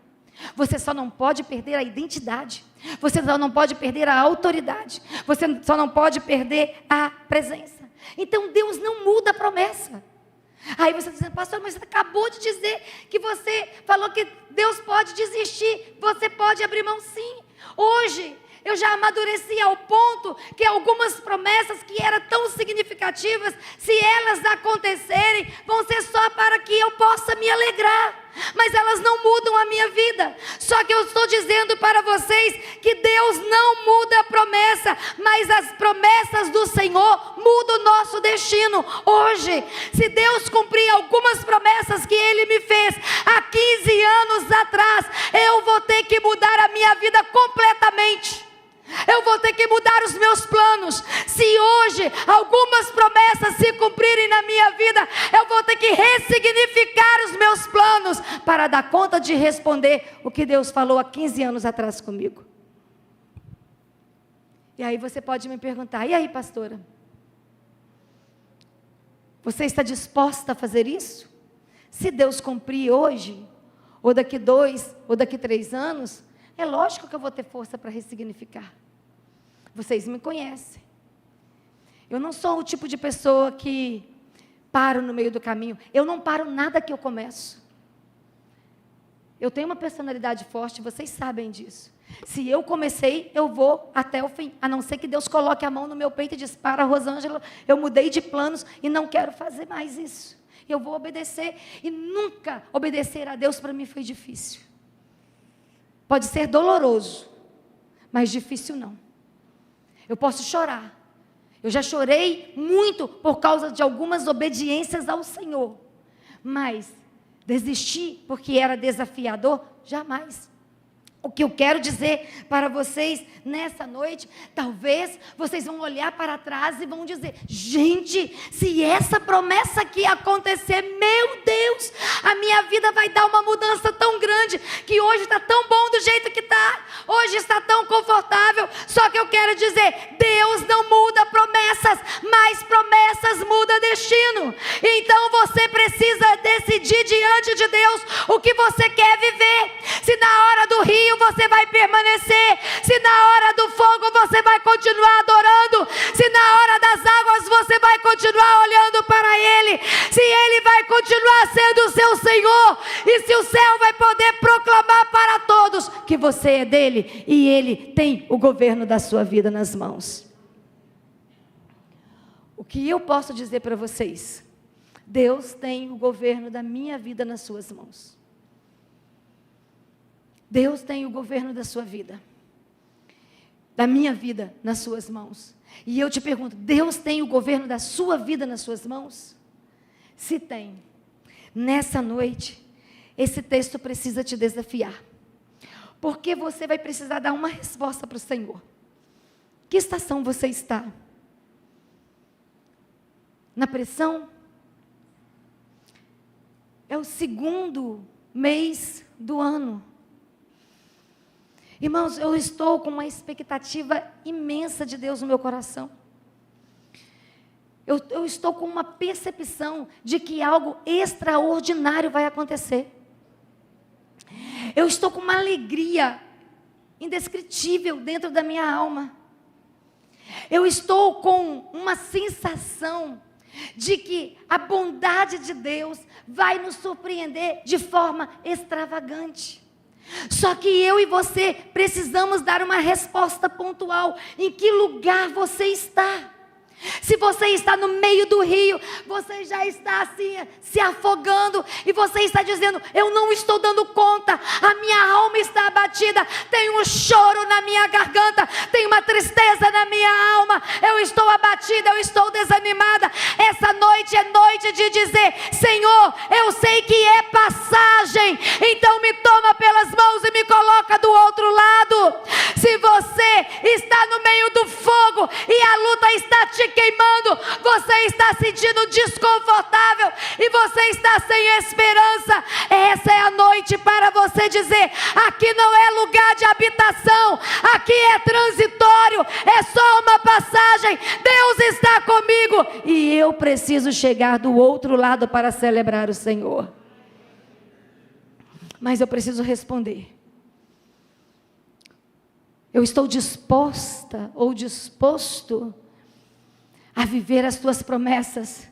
Você só não pode perder a identidade, você só não pode perder a autoridade, você só não pode perder a presença. Então Deus não muda a promessa. Aí você está dizendo, pastor, mas você acabou de dizer que você falou que Deus pode desistir, você pode abrir mão, sim. Hoje eu já amadureci ao ponto que algumas promessas que eram tão significativas, se elas acontecerem, vão ser só para que eu possa me alegrar. Mas elas não mudam a minha vida. Só que eu estou dizendo para vocês que Deus não muda a promessa, mas as promessas do Senhor mudam o nosso destino. Hoje, se Deus cumprir algumas promessas que Ele me fez há 15 anos atrás, eu vou ter que mudar a minha vida completamente. Eu vou ter que mudar os meus planos. Se hoje algumas promessas se cumprirem na minha vida, eu vou ter que ressignificar os meus planos para dar conta de responder o que Deus falou há 15 anos atrás comigo. E aí você pode me perguntar, e aí, pastora? Você está disposta a fazer isso? Se Deus cumprir hoje, ou daqui 2, ou daqui 3 anos, é lógico que eu vou ter força para ressignificar. Vocês me conhecem. Eu não sou o tipo de pessoa que paro no meio do caminho. Eu não paro nada que eu começo. Eu tenho uma personalidade forte, vocês sabem disso. Se eu comecei, eu vou até o fim. A não ser que Deus coloque a mão no meu peito e diz, para, Rosângela, eu mudei de planos e não quero fazer mais isso. Eu vou obedecer. E nunca obedecer a Deus para mim foi difícil. Pode ser doloroso, mas difícil não. Eu posso chorar. Eu já chorei muito por causa de algumas obediências ao Senhor. Mas desistir porque era desafiador? Jamais. O que eu quero dizer para vocês nessa noite, talvez vocês vão olhar para trás e vão dizer, gente, se essa promessa aqui acontecer, meu Deus, a minha vida vai dar uma mudança tão grande, que hoje está tão bom do jeito que está, hoje está tão confortável. Só que eu quero dizer, Deus não muda promessas, mas promessas mudam destino. Então você precisa decidir diante de Deus o que você quer viver. Se na hora do rio você vai permanecer, se na hora do fogo você vai continuar adorando, se na hora das águas você vai continuar olhando para Ele, se Ele vai continuar sendo o seu Senhor, e se o céu vai poder proclamar para todos que você é dele, e Ele tem o governo da sua vida nas mãos. O que eu posso dizer para vocês? Deus tem o governo da minha vida nas suas mãos. Deus tem o governo da sua vida, da minha vida nas suas mãos. E eu te pergunto, Deus tem o governo da sua vida nas suas mãos? Se tem, nessa noite, esse texto precisa te desafiar. Porque você vai precisar dar uma resposta para o Senhor. Que estação você está? Na pressão? É o segundo mês do ano. Irmãos, eu estou com uma expectativa imensa de Deus no meu coração. Eu estou com uma percepção de que algo extraordinário vai acontecer. Eu estou com uma alegria indescritível dentro da minha alma. Eu estou com uma sensação de que a bondade de Deus vai nos surpreender de forma extravagante. Só que eu e você precisamos dar uma resposta pontual. Em que lugar você está? Se você está no meio do rio, você já está assim, se afogando, e você está dizendo, eu não estou dando conta, a minha alma está abatida, tem um choro na minha garganta, tem uma tristeza na minha alma, eu estou abatida, eu estou desanimada. Essa noite é noite de dizer, Senhor, eu sei que é passagem, então me toma pelas mãos e me coloca do outro lado. Se você está no meio do fogo e a luta está te queimando, você está sentindo desconfortável e você está sem esperança, essa é a noite para você dizer, aqui não é lugar de habitação, aqui é transitório, é só uma passagem, Deus está comigo e eu preciso chegar do outro lado para celebrar o Senhor. Mas eu preciso responder, eu estou disposta ou disposto a viver as tuas promessas,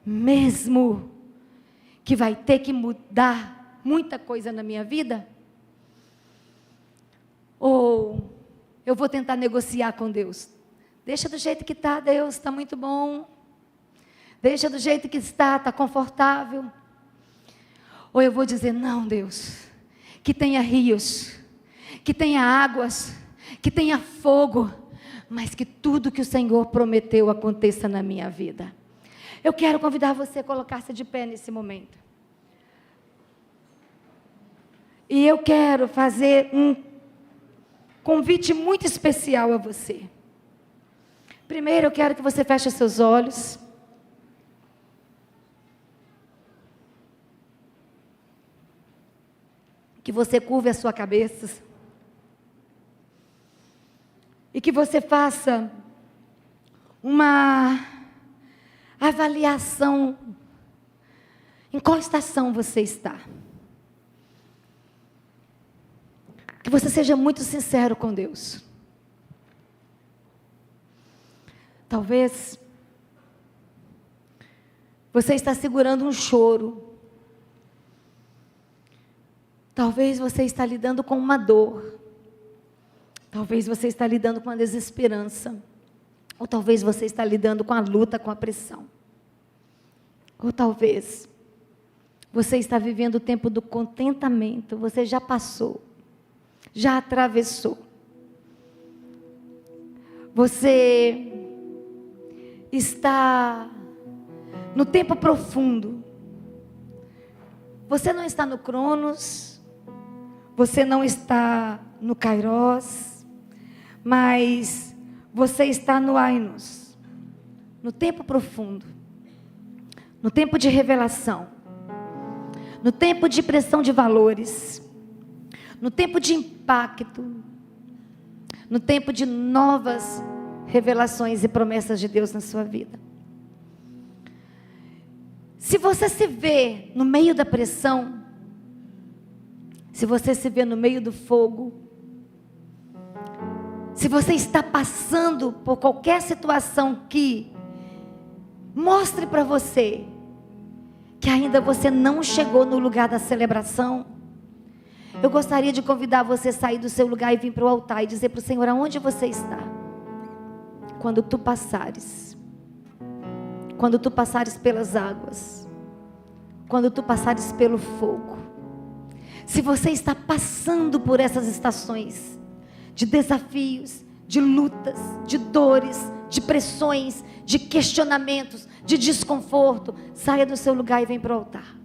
mesmo que vai ter que mudar muita coisa na minha vida? Ou eu vou tentar negociar com Deus? Deixa do jeito que está, Deus, está muito bom. Deixa do jeito que está confortável. Ou eu vou dizer, não, Deus, que tenha rios, que tenha águas, que tenha fogo, mas que tudo que o Senhor prometeu aconteça na minha vida. Eu quero convidar você a colocar-se de pé nesse momento. E eu quero fazer um convite muito especial a você. Primeiro eu quero que você feche seus olhos. Que você curve a sua cabeça. E que você faça uma avaliação em qual estação você está. Que você seja muito sincero com Deus. Talvez você está segurando um choro. Talvez você está lidando com uma dor. Talvez você está lidando com a desesperança. Ou talvez você está lidando com a luta, com a pressão. Ou talvez você está vivendo o tempo do contentamento. Você já passou. Já atravessou. Você está no tempo profundo. Você não está no Cronos. Você não está no Kairos. Mas você está no Ainos, no tempo profundo, no tempo de revelação, no tempo de pressão de valores, no tempo de impacto, no tempo de novas revelações e promessas de Deus na sua vida. Se você se vê no meio da pressão, se você se vê no meio do fogo, se você está passando por qualquer situação que mostre para você que ainda você não chegou no lugar da celebração, eu gostaria de convidar você a sair do seu lugar e vir para o altar e dizer para o Senhor, aonde você está? Quando tu passares pelas águas, quando tu passares pelo fogo, Se você está passando por essas estações de desafios, de lutas, de dores, de pressões, de questionamentos, de desconforto, saia do seu lugar e vem para o altar.